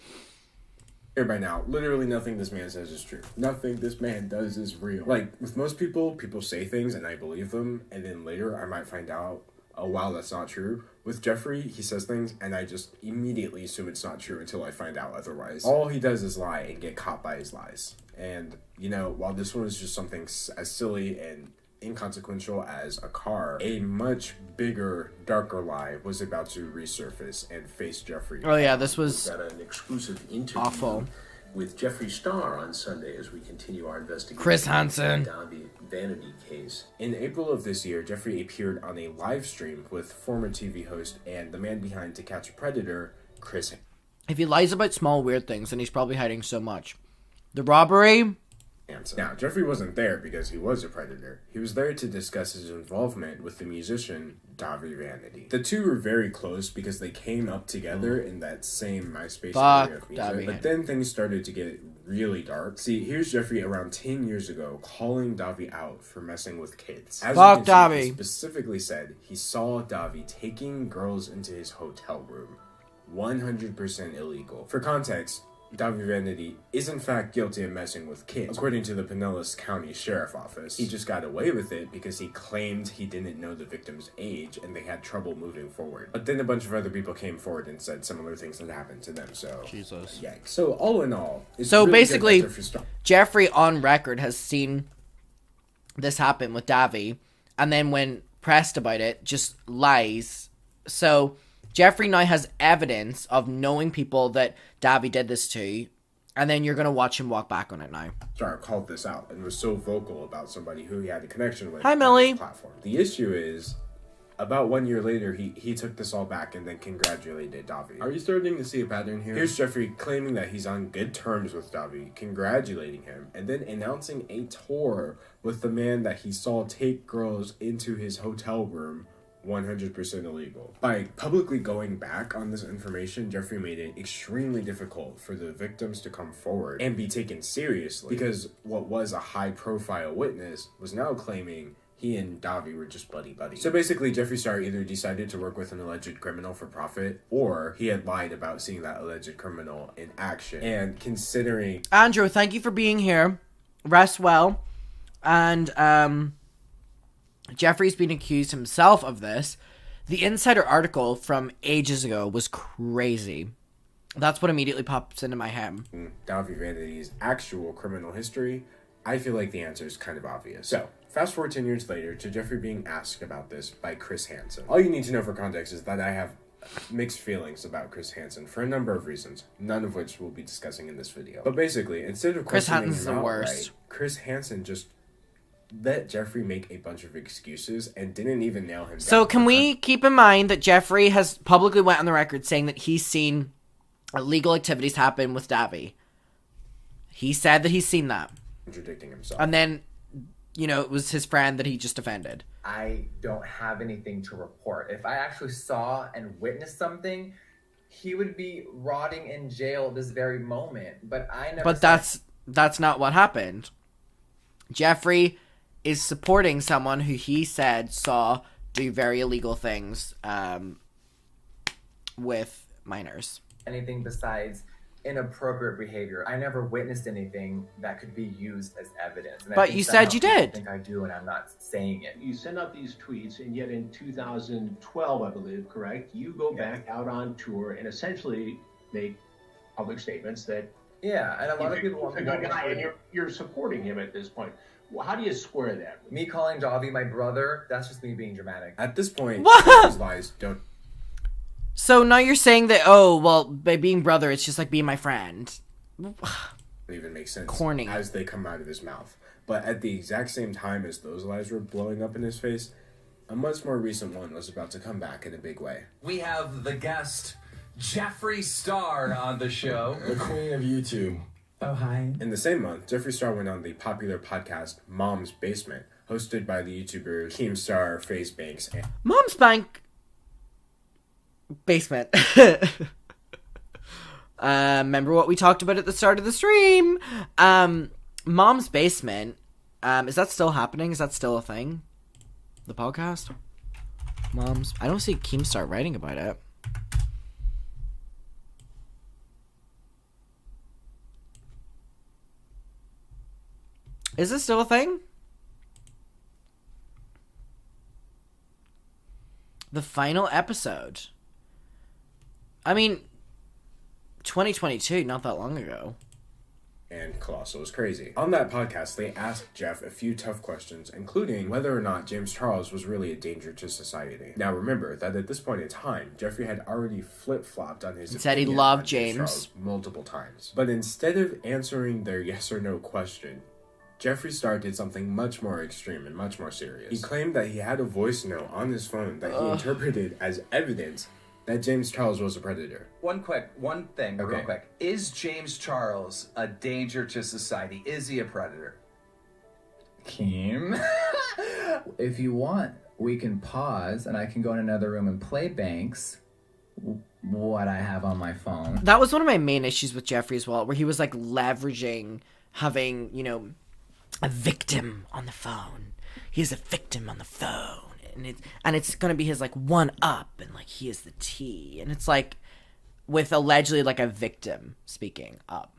Here by now, literally nothing this man says is true. Nothing this man does is real. Like, with most people say things and I believe them, and then later I might find out, oh wow, that's not true. With Jeffree, he says things and I just immediately assume it's not true until I find out otherwise. All he does is lie and get caught by his lies. And, you know, while this one is just something as silly and inconsequential as a car, a much bigger, darker lie was about to resurface and face Jeffree. Oh yeah, this was got an exclusive interview awful with Jeffree Star on Sunday as we continue our investigation. Chris Hansen. Dahvie Vanity case. In April of this year, Jeffree appeared on a live stream with former TV host and the man behind To Catch a Predator, Chris. If he lies about small weird things, then he's probably hiding so much. The robbery. Now, Jeffree wasn't there because he was a predator. He was there to discuss his involvement with the musician Dahvie Vanity. The two were very close because they came up together in that same MySpace area of music. But then things started to get really dark. See, here's Jeffree around 10 years ago calling Dahvie out for messing with kids. As Fuck you can see, Dahvie. he specifically said he saw Dahvie taking girls into his hotel room 100% illegal. For context, Dahvie Vanity is in fact guilty of messing with kids. According to the Pinellas County Sheriff Office, he just got away with it because he claimed he didn't know the victim's age and they had trouble moving forward. But then a bunch of other people came forward and said similar things had happened to them, so... Jesus. Yikes. So all in all, it's so really basically, good that Jeffree Star- Jeffree on record has seen this happen with Dahvie, and then when pressed about it, just lies. So... Jeffree now has evidence of knowing people that Dahvie did this to, and then you're going to watch him walk back on it now. Star called this out and was so vocal about somebody who he had a connection with. Hi, on Millie. his platform. The issue is, about 1 year later, he took this all back and then congratulated Dahvie. Are you starting to see a pattern here? Here's Jeffree claiming that he's on good terms with Dahvie, congratulating him, and then announcing a tour with the man that he saw take girls into his hotel room. 100% illegal. By publicly going back on this information, Jeffree made it extremely difficult for the victims to come forward and be taken seriously, because what was a high-profile witness was now claiming he and Dahvie were just buddy-buddy. So basically, Jeffree Star either decided to work with an alleged criminal for profit, or he had lied about seeing that alleged criminal in action. And considering... Andrew, thank you for being here. Rest well. And, Jeffree's been accused himself of this. The Insider article from ages ago was crazy. That's what immediately pops into my head. Dahvie Vanity's actual criminal history, I feel like the answer is kind of obvious. So, fast forward 10 years later to Jeffree being asked about this by Chris Hansen. All you need to know for context is that I have mixed feelings about Chris Hansen for a number of reasons, none of which we'll be discussing in this video. But basically, instead of Chris questioning Hansen's him the outright, worst. Chris Hansen just let Jeffree make a bunch of excuses and didn't even nail him down. So can we keep in mind that Jeffree has publicly went on the record saying that he's seen illegal activities happen with Dahvie. He said that he's seen that. Contradicting himself. And then, you know, it was his friend that he just offended. I don't have anything to report. If I actually saw and witnessed something, he would be rotting in jail this very moment. But I never. But that's not what happened. Jeffree is supporting someone who he said saw do very illegal things with minors. Anything besides inappropriate behavior. I never witnessed anything that could be used as evidence. And But you said you did. I think I do, and I'm not saying it. You send out these tweets, and yet in 2012, I believe, correct, you go back out on tour and essentially make public statements that... Yeah, and a lot of people want a good guy, and you're supporting him at this point. Well, how do you square that? Me calling Dahvie my brother, that's just me being dramatic. At this point, What? these lies don't... So now you're saying that, oh, well, by being brother, it's just like being my friend. even make sense Corny. as they come out of his mouth. But at the exact same time as those lies were blowing up in his face, a much more recent one was about to come back in a big way. We have the guest, Jeffree Star, on the show. The queen of YouTube. Oh, hi. In the same month, Jeffree Star went on the popular podcast Mom's Basement, hosted by the YouTuber Keemstar, Face Banks, and... Mom's Bank... Basement. Remember what we talked about at the start of the stream? Mom's Basement. Is that still happening? Is that still a thing? The podcast? Mom's... I don't see Keemstar writing about it. Is this still a thing? The final episode. I mean, 2022, not that long ago. And Colossal was crazy. On that podcast, they asked Jeff a few tough questions, including whether or not James Charles was really a danger to society. Now remember that at this point in time, Jeffree had already flip-flopped on his He said he opinion loved on James Charles multiple times. But instead of answering their yes or no question, Jeffree Star did something much more extreme and much more serious. He claimed that he had a voice note on his phone that he interpreted as evidence that James Charles was a predator. One thing, real quick. Is James Charles a danger to society? Is he a predator? Keem, if you want, we can pause and I can go in another room and play Banks what I have on my phone. That was one of my main issues with Jeffree as well, where he was like leveraging having, you know, a victim on the phone. He has a victim on the phone. And it's gonna be his like one up and like he is the T. And it's like, with allegedly like a victim speaking up.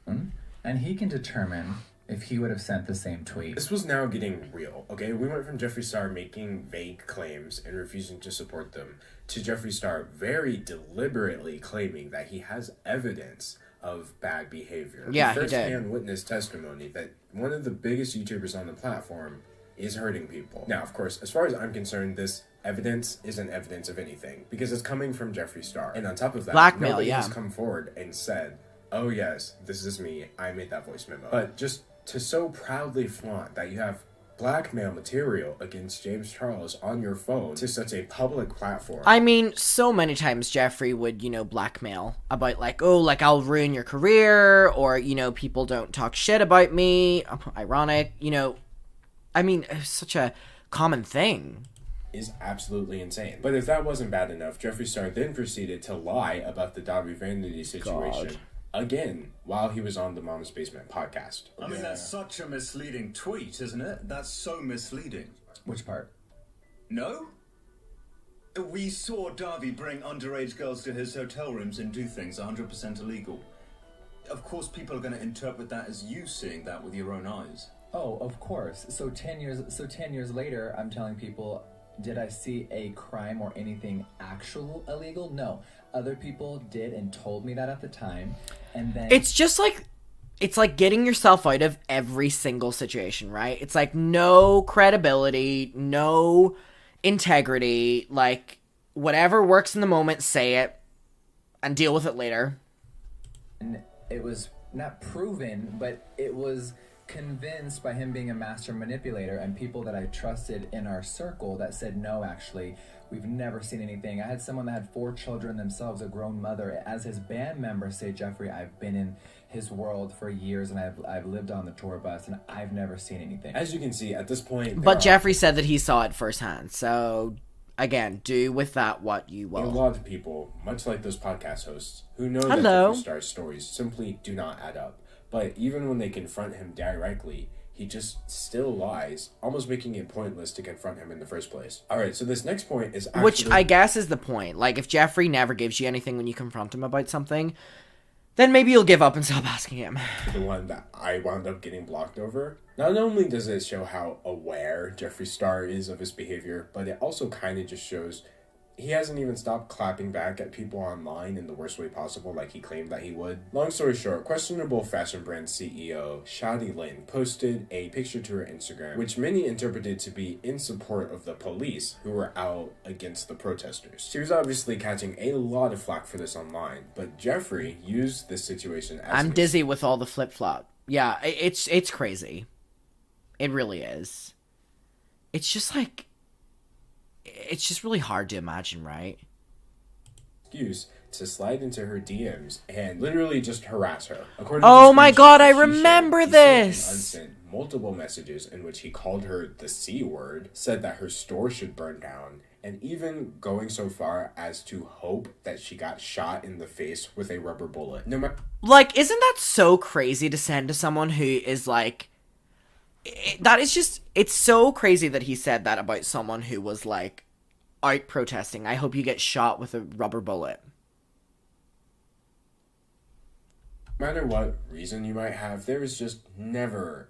And he can determine if he would have sent the same tweet. This was now getting real, okay? We went from Jeffree Star making vague claims and refusing to support them to Jeffree Star very deliberately claiming that he has evidence of bad behavior. Yeah, he did. First-hand witness testimony that one of the biggest YouTubers on the platform is hurting people. Now, of course, as far as I'm concerned, this evidence isn't evidence of anything because it's coming from Jeffree Star. And on top of that, blackmail, nobody yeah, has come forward and said, oh yes, this is me, I made that voice memo. But just to so proudly flaunt that you have blackmail material against James Charles on your phone to such a public platform. I mean, so many times Jeffree would, you know, blackmail about like, oh, like I'll ruin your career, or, you know, people don't talk shit about me. Ironic, you know. I mean, it's such a common thing. Is absolutely insane. But if that wasn't bad enough, Jeffree Star then proceeded to lie about the Dahvie Vanity situation again while he was on the Mom's Basement podcast. I mean, that's such a misleading tweet, isn't it? That's so misleading. Which part? No? We saw Dahvie bring underage girls to his hotel rooms and do things 100% illegal. Of course, people are going to interpret that as you seeing that with your own eyes. Oh, of course. So 10 years later, I'm telling people, did I see a crime or anything actual illegal? No. Other people did and told me that at the time. And then it's just like, it's like getting yourself out of every single situation, right? It's like no credibility, no integrity, like whatever works in the moment, say it and deal with it later. And it was not proven, but it was convinced by him being a master manipulator and people that I trusted in our circle that said, no, actually, we've never seen anything. I had someone that had 4 children themselves, a grown mother, as his band member say, Jeffree, I've been in his world for years and I've lived on the tour bus and I've never seen anything. As you can see, at this point... But Jeffree said that he saw it firsthand, so... Again, do with that what you will. A lot of people, much like those podcast hosts, who know that Jeffree Star's stories simply do not add up. But even when they confront him directly, he just still lies, almost making it pointless to confront him in the first place. Alright, so this next point is actually... Which I guess is the point. Like, if Jeffree never gives you anything when you confront him about something, then maybe you'll give up and stop asking him. The one that I wound up getting blocked over. Not only does it show how aware Jeffree Star is of his behavior, but it also kind of just shows he hasn't even stopped clapping back at people online in the worst way possible like he claimed that he would. Long story short, questionable fashion brand CEO Shoddy Lynn posted a picture to her Instagram, which many interpreted to be in support of the police who were out against the protesters. She was obviously catching a lot of flack for this online, but Jeffree used this situation as I'm dizzy with all the flip-flop. Yeah, it's crazy. It really is. It's just like... It's just really hard to imagine, right? Excuse to slide into her DMs and literally just harass her. Oh my god, I remember this! Multiple messages in which he called her the C word, said that her store should burn down, and even going so far as to hope that she got shot in the face with a rubber bullet. Like, isn't that so crazy to send to someone who is like... That is just... It's so crazy that he said that about someone who was like out protesting. I hope you get shot with a rubber bullet. No matter what reason you might have, there is just never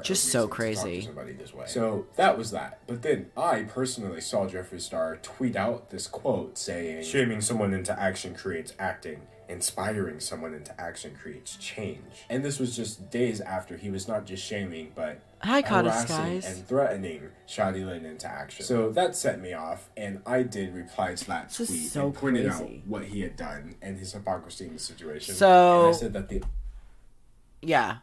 just so crazy. Somebody this way. So that was that. But then I personally saw Jeffree Star tweet out this quote saying, "Shaming someone into action creates acting. Inspiring someone into action creates change." And this was just days after he was not just shaming, but harassing and threatening Shoddy Lynn into action. So that set me off, and I did reply to that tweet and pointed out what he had done and his hypocrisy in the situation. So, and I said that yeah.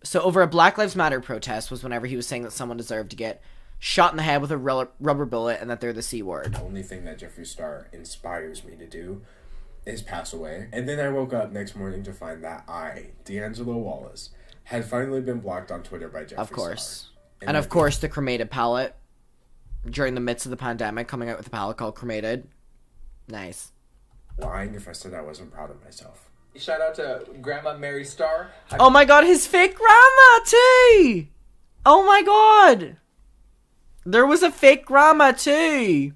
So over a Black Lives Matter protest was whenever he was saying that someone deserved to get shot in the head with a rubber bullet and that they're the C word. The only thing that Jeffree Star inspires me to do is pass away. And then I woke up next morning to find that I, dangelowallace, had finally been blocked on Twitter by Jeffree Star. Of course. And of course the cremated palette during the midst of the pandemic, coming out with a palette called Cremated. Nice. Lying if I said I wasn't proud of myself. Shout out to Grandma Mary Star. Oh my god, his fake grandma too! Oh my god! There was a fake grandma too!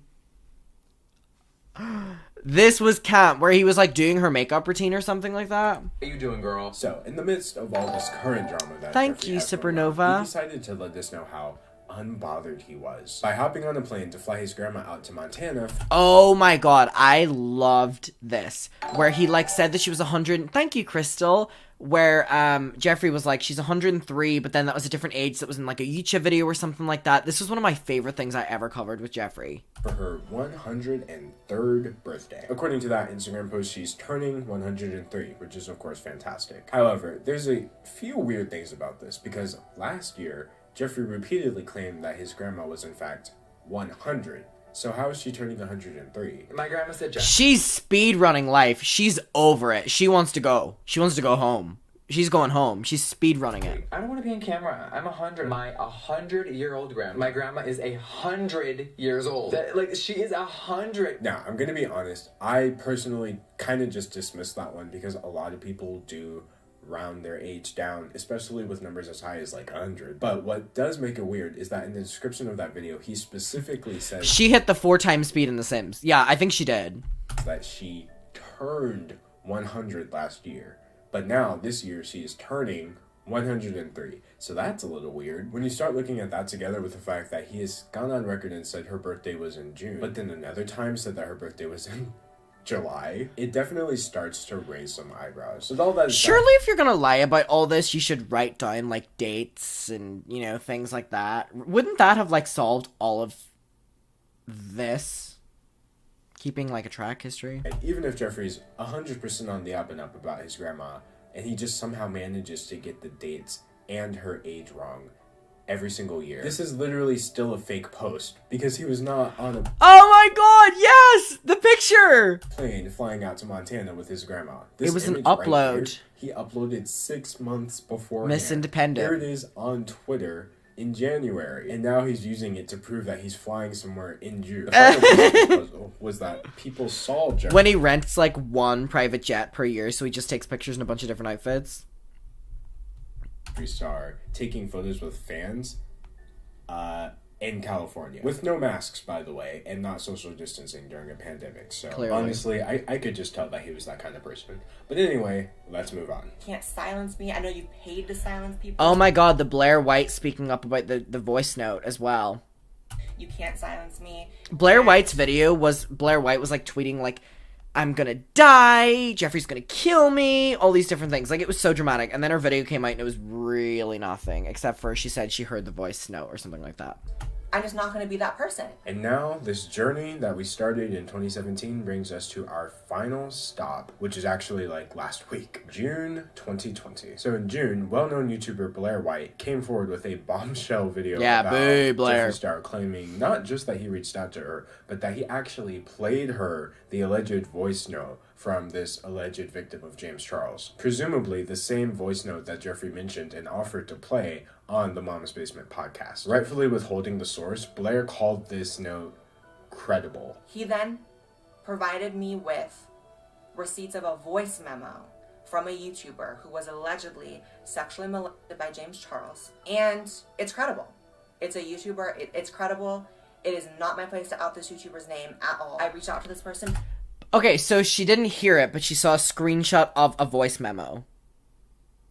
This was camp, where he was like doing her makeup routine or something like that. What are you doing, girl? So, in the midst of all this current drama that Thank Jeffree you, had going on, Supernova. he decided to let us know how unbothered he was by hopping on a plane to fly his grandma out to Montana. Oh my god, I loved this. Where he like said that she was 100. Thank you, Crystal. Where Jeffree was like, she's 103, but then that was a different age that was in like a YouTube video or something like that. This was one of my favorite things I ever covered with Jeffree. For her 103rd birthday. According to that Instagram post, she's turning 103, which is of course fantastic. However, there's a few weird things about this, because last year, Jeffree repeatedly claimed that his grandma was in fact 100. So how is she turning 103? My grandma said She's speed running life. She's over it. She wants to go. She wants to go home. She's going home. She's speed running it. I don't want to be in camera. I'm 100. My 100-year-old grandma. My grandma is 100 years old. Like, she is 100. Now, I'm gonna be honest. I personally kind of just dismissed that one because a lot of people do round their age down, especially with numbers as high as like 100. But what does make it weird is that in the description of that video, he specifically says she hit the 4x speed in The Sims. Yeah, I think she did. That she turned 100 last year. But now, this year, she is turning 103. So that's a little weird. When you start looking at that together with the fact that he has gone on record and said her birthday was in June, but then another time said that her birthday was in July, it definitely starts to raise some eyebrows. With all that aside, Surely if you're gonna lie about all this, you should write down like dates and, you know, things like that. Wouldn't that have like solved all of this? Keeping like a track history? and even if Jeffree's 100% on the up and up about his grandma, and he just somehow manages to get the dates and her age wrong every single year, this is literally still a fake post because he was not on a Oh my god, yes! The picture! plane flying out to Montana with his grandma. It was an image right upload. here, he uploaded 6 months before. Miss Independent. Here it is on Twitter in January, and now he's using it to prove that he's flying somewhere in June. The final was that people saw Jeffree When he rents like one private jet per year, so he just takes pictures in a bunch of different outfits. Star taking photos with fans in California with no masks, by the way, and not social distancing during a pandemic. So Clearly. honestly, I could just tell that he was that kind of person. But anyway, let's move on. Can't silence me. I know you paid to silence people. Oh my god, the Blair White speaking up about the voice note as well. You can't silence me. Blair White's video was, Blair White was like tweeting like, I'm gonna die, Jeffree's gonna kill me, all these different things. Like, it was so dramatic. And then her video came out and it was really nothing, except for she said she heard the voice note or something like that. I'm just not going to be that person. And now, this journey that we started in 2017 brings us to our final stop, which is actually like last week, June 2020. So in June, well-known YouTuber Blair White came forward with a bombshell video about Blair. Jeffree Star, claiming not just that he reached out to her, but that he actually played her the alleged voice note from this alleged victim of James Charles. Presumably the same voice note that Jeffree mentioned and offered to play on the Mama's Basement podcast. Rightfully withholding the source, Blair called this note credible. He then provided me with receipts of a voice memo from a YouTuber who was allegedly sexually molested by James Charles. And it's credible. It's a YouTuber. It's credible. It is not my place to out this YouTuber's name at all. I reached out to this person. Okay, so she didn't hear it, but she saw a screenshot of a voice memo.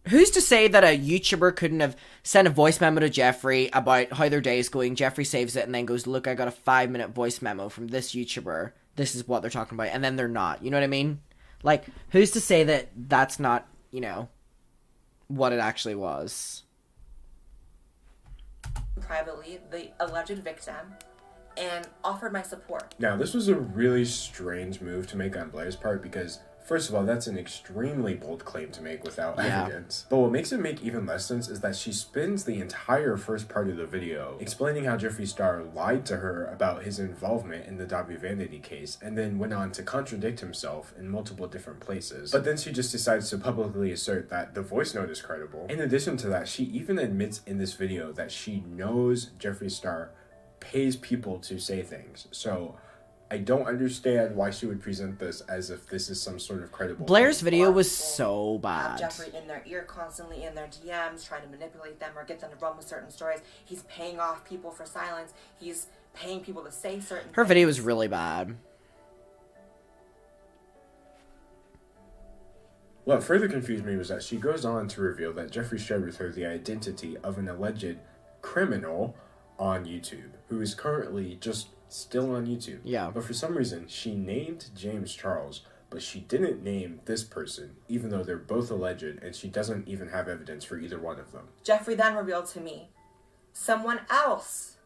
Who's to say that a YouTuber couldn't have sent a voice memo to Jeffree about how their day is going? Jeffree saves it and then goes, look, I got a 5-minute voice memo from this YouTuber. This is what they're talking about. And then they're not. You know what I mean? Like, who's to say that that's not, you know, what it actually was? Privately, the alleged victim, and offered my support. Now, this was a really strange move to make on Blair's part because, first of all, that's an extremely bold claim to make without evidence. But what makes it make even less sense is that she spends the entire first part of the video explaining how Jeffree Star lied to her about his involvement in the Dahvie Vanity case and then went on to contradict himself in multiple different places. But then she just decides to publicly assert that the voice note is credible. In addition to that, she even admits in this video that she knows Jeffree Star pays people to say things. So I don't understand why she would present this as if this is some sort of credible Blair's thing. video was so bad. Have Jeffree in their ear constantly in their DMs, trying to manipulate them or get them to run with certain stories. He's paying off people for silence. He's paying people to say certain Her things. video was really bad. What further confused me was that she goes on to reveal that Jeffree shared with her the identity of an alleged criminal on YouTube, who is currently just still on YouTube. Yeah. But for some reason, she named James Charles, but she didn't name this person, even though they're both alleged, and she doesn't even have evidence for either one of them. Jeffree then revealed to me someone else,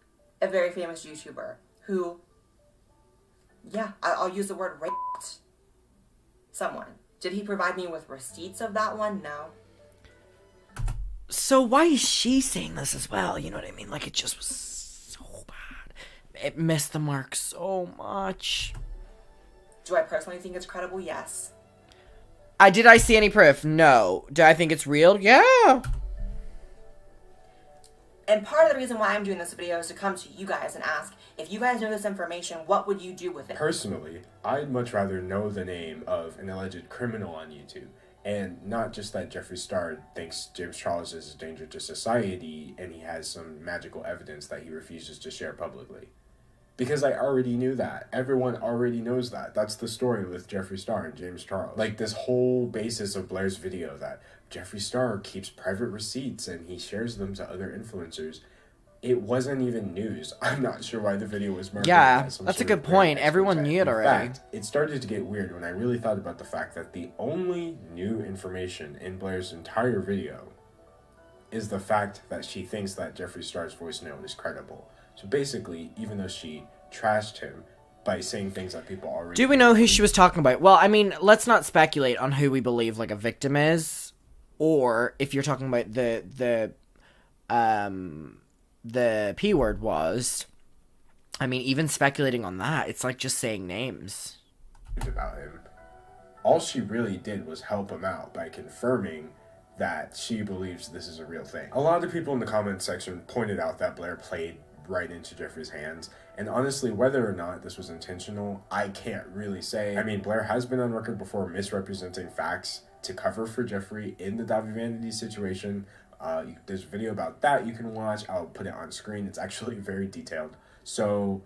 a very famous YouTuber, who, yeah, I'll use the word raped someone. Did he provide me with receipts of that one? No. So why is she saying this as well? You know what I mean? Like, it just was so bad. It missed the mark so much. Do I personally think it's credible? Yes. Did I see any proof? No. Do I think it's real? Yeah. And part of the reason why I'm doing this video is to come to you guys and ask, if you guys know this information, what would you do with it? Personally, I'd much rather know the name of an alleged criminal on YouTube, and not just that Jeffree Star thinks James Charles is a danger to society and he has some magical evidence that he refuses to share publicly. Because I already knew that. Everyone already knows that. That's the story with Jeffree Star and James Charles. Like, this whole basis of Blair's video that Jeffree Star keeps private receipts and he shares them to other influencers. It wasn't even news. I'm not sure why the video was marketed. Yeah, that's a good point. Everyone knew it already. In fact, it started to get weird when I really thought about the fact that the only new information in Blair's entire video is the fact that she thinks that Jeffree Star's voice note is credible. So basically, even though she trashed him by saying things that people already... Do we know who she was talking about? Well, I mean, let's not speculate on who we believe, like, a victim is. Or, if you're talking about the P word was... I mean, even speculating on that, it's like just saying names. About him. All she really did was help him out by confirming that she believes this is a real thing. A lot of people in the comments section pointed out that Blair played right into Jeffree's hands, and honestly, whether or not this was intentional, I can't really say. I mean, Blair has been on record before misrepresenting facts to cover for Jeffree in the Dahvie Vanity situation. There's a video about that you can watch. I'll put it on screen. It's actually very detailed. So,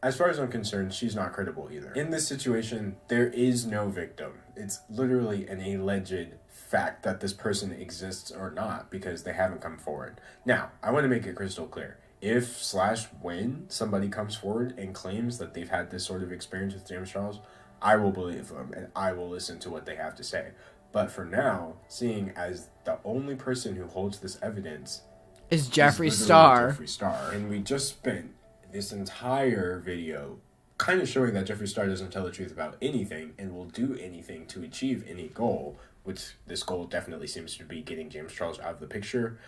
as far as I'm concerned, she's not credible either. In this situation, there is no victim. It's literally an alleged fact that this person exists or not, because they haven't come forward. Now, I want to make it crystal clear. If/when somebody comes forward and claims that they've had this sort of experience with James Charles, I will believe them and I will listen to what they have to say. But for now, seeing as the only person who holds this evidence is Jeffree Star. Jeffree Star, and we just spent this entire video kind of showing that Jeffree Star doesn't tell the truth about anything and will do anything to achieve any goal, which this goal definitely seems to be getting James Charles out of the picture.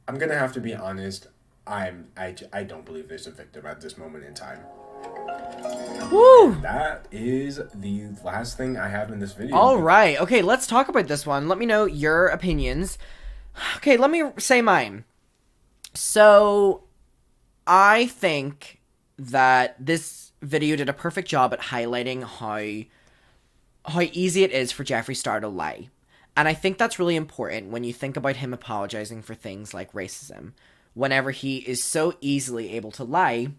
I'm gonna have to be honest. I don't believe there's a victim at this moment in time. Woo! That is the last thing I have in this video. All right. Okay, let's talk about this one. Let me know your opinions. Okay, let me say mine. So, I think that this video did a perfect job at highlighting how easy it is for Jeffree Star to lie. And I think that's really important when you think about him apologizing for things like racism. Whenever he is so easily able to lie,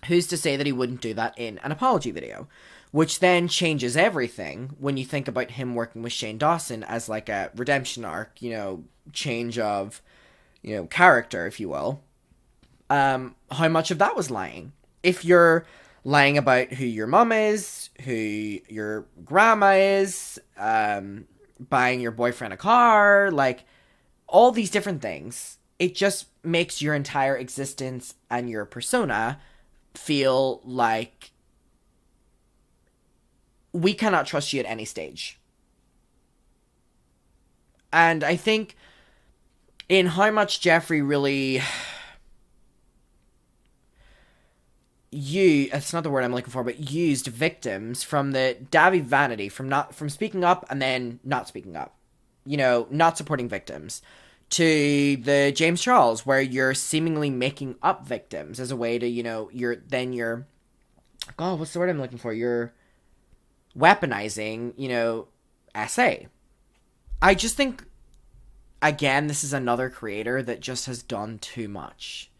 who's to say that he wouldn't do that in an apology video? Which then changes everything when you think about him working with Shane Dawson as like a redemption arc, you know, change of, you know, character, if you will. How much of that was lying? If you're lying about who your mom is, who your grandma is, buying your boyfriend a car, like, all these different things, it just makes your entire existence and your persona feel like we cannot trust you at any stage. And I think in how much Jeffree really it's not the word I'm looking for, but used victims from the Dahvie Vanity, from speaking up and then not speaking up. You know, not supporting victims. To the James Charles, where you're seemingly making up victims as a way to, you know, you're God, what's the word I'm looking for? You're weaponizing, you know, SA. I just think, again, this is another creator that just has done too much.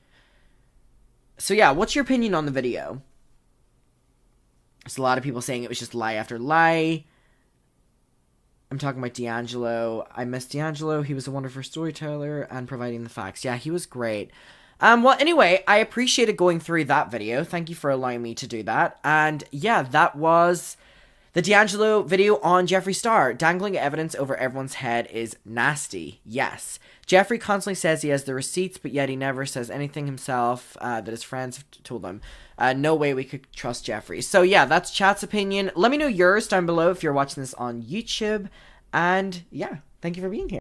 So yeah, what's your opinion on the video? There's a lot of people saying it was just lie after lie. I'm talking about D'Angelo. I miss D'Angelo. He was a wonderful storyteller and providing the facts. Yeah, he was great. Well, anyway, I appreciated going through that video. Thank you for allowing me to do that. And yeah, that was the D'Angelo video on Jeffree Star. Dangling evidence over everyone's head is nasty. Yes. Jeffree constantly says he has the receipts, but yet he never says anything himself that his friends have told him. No way we could trust Jeffree. So yeah, that's chat's opinion. Let me know yours down below if you're watching this on YouTube. And yeah, thank you for being here.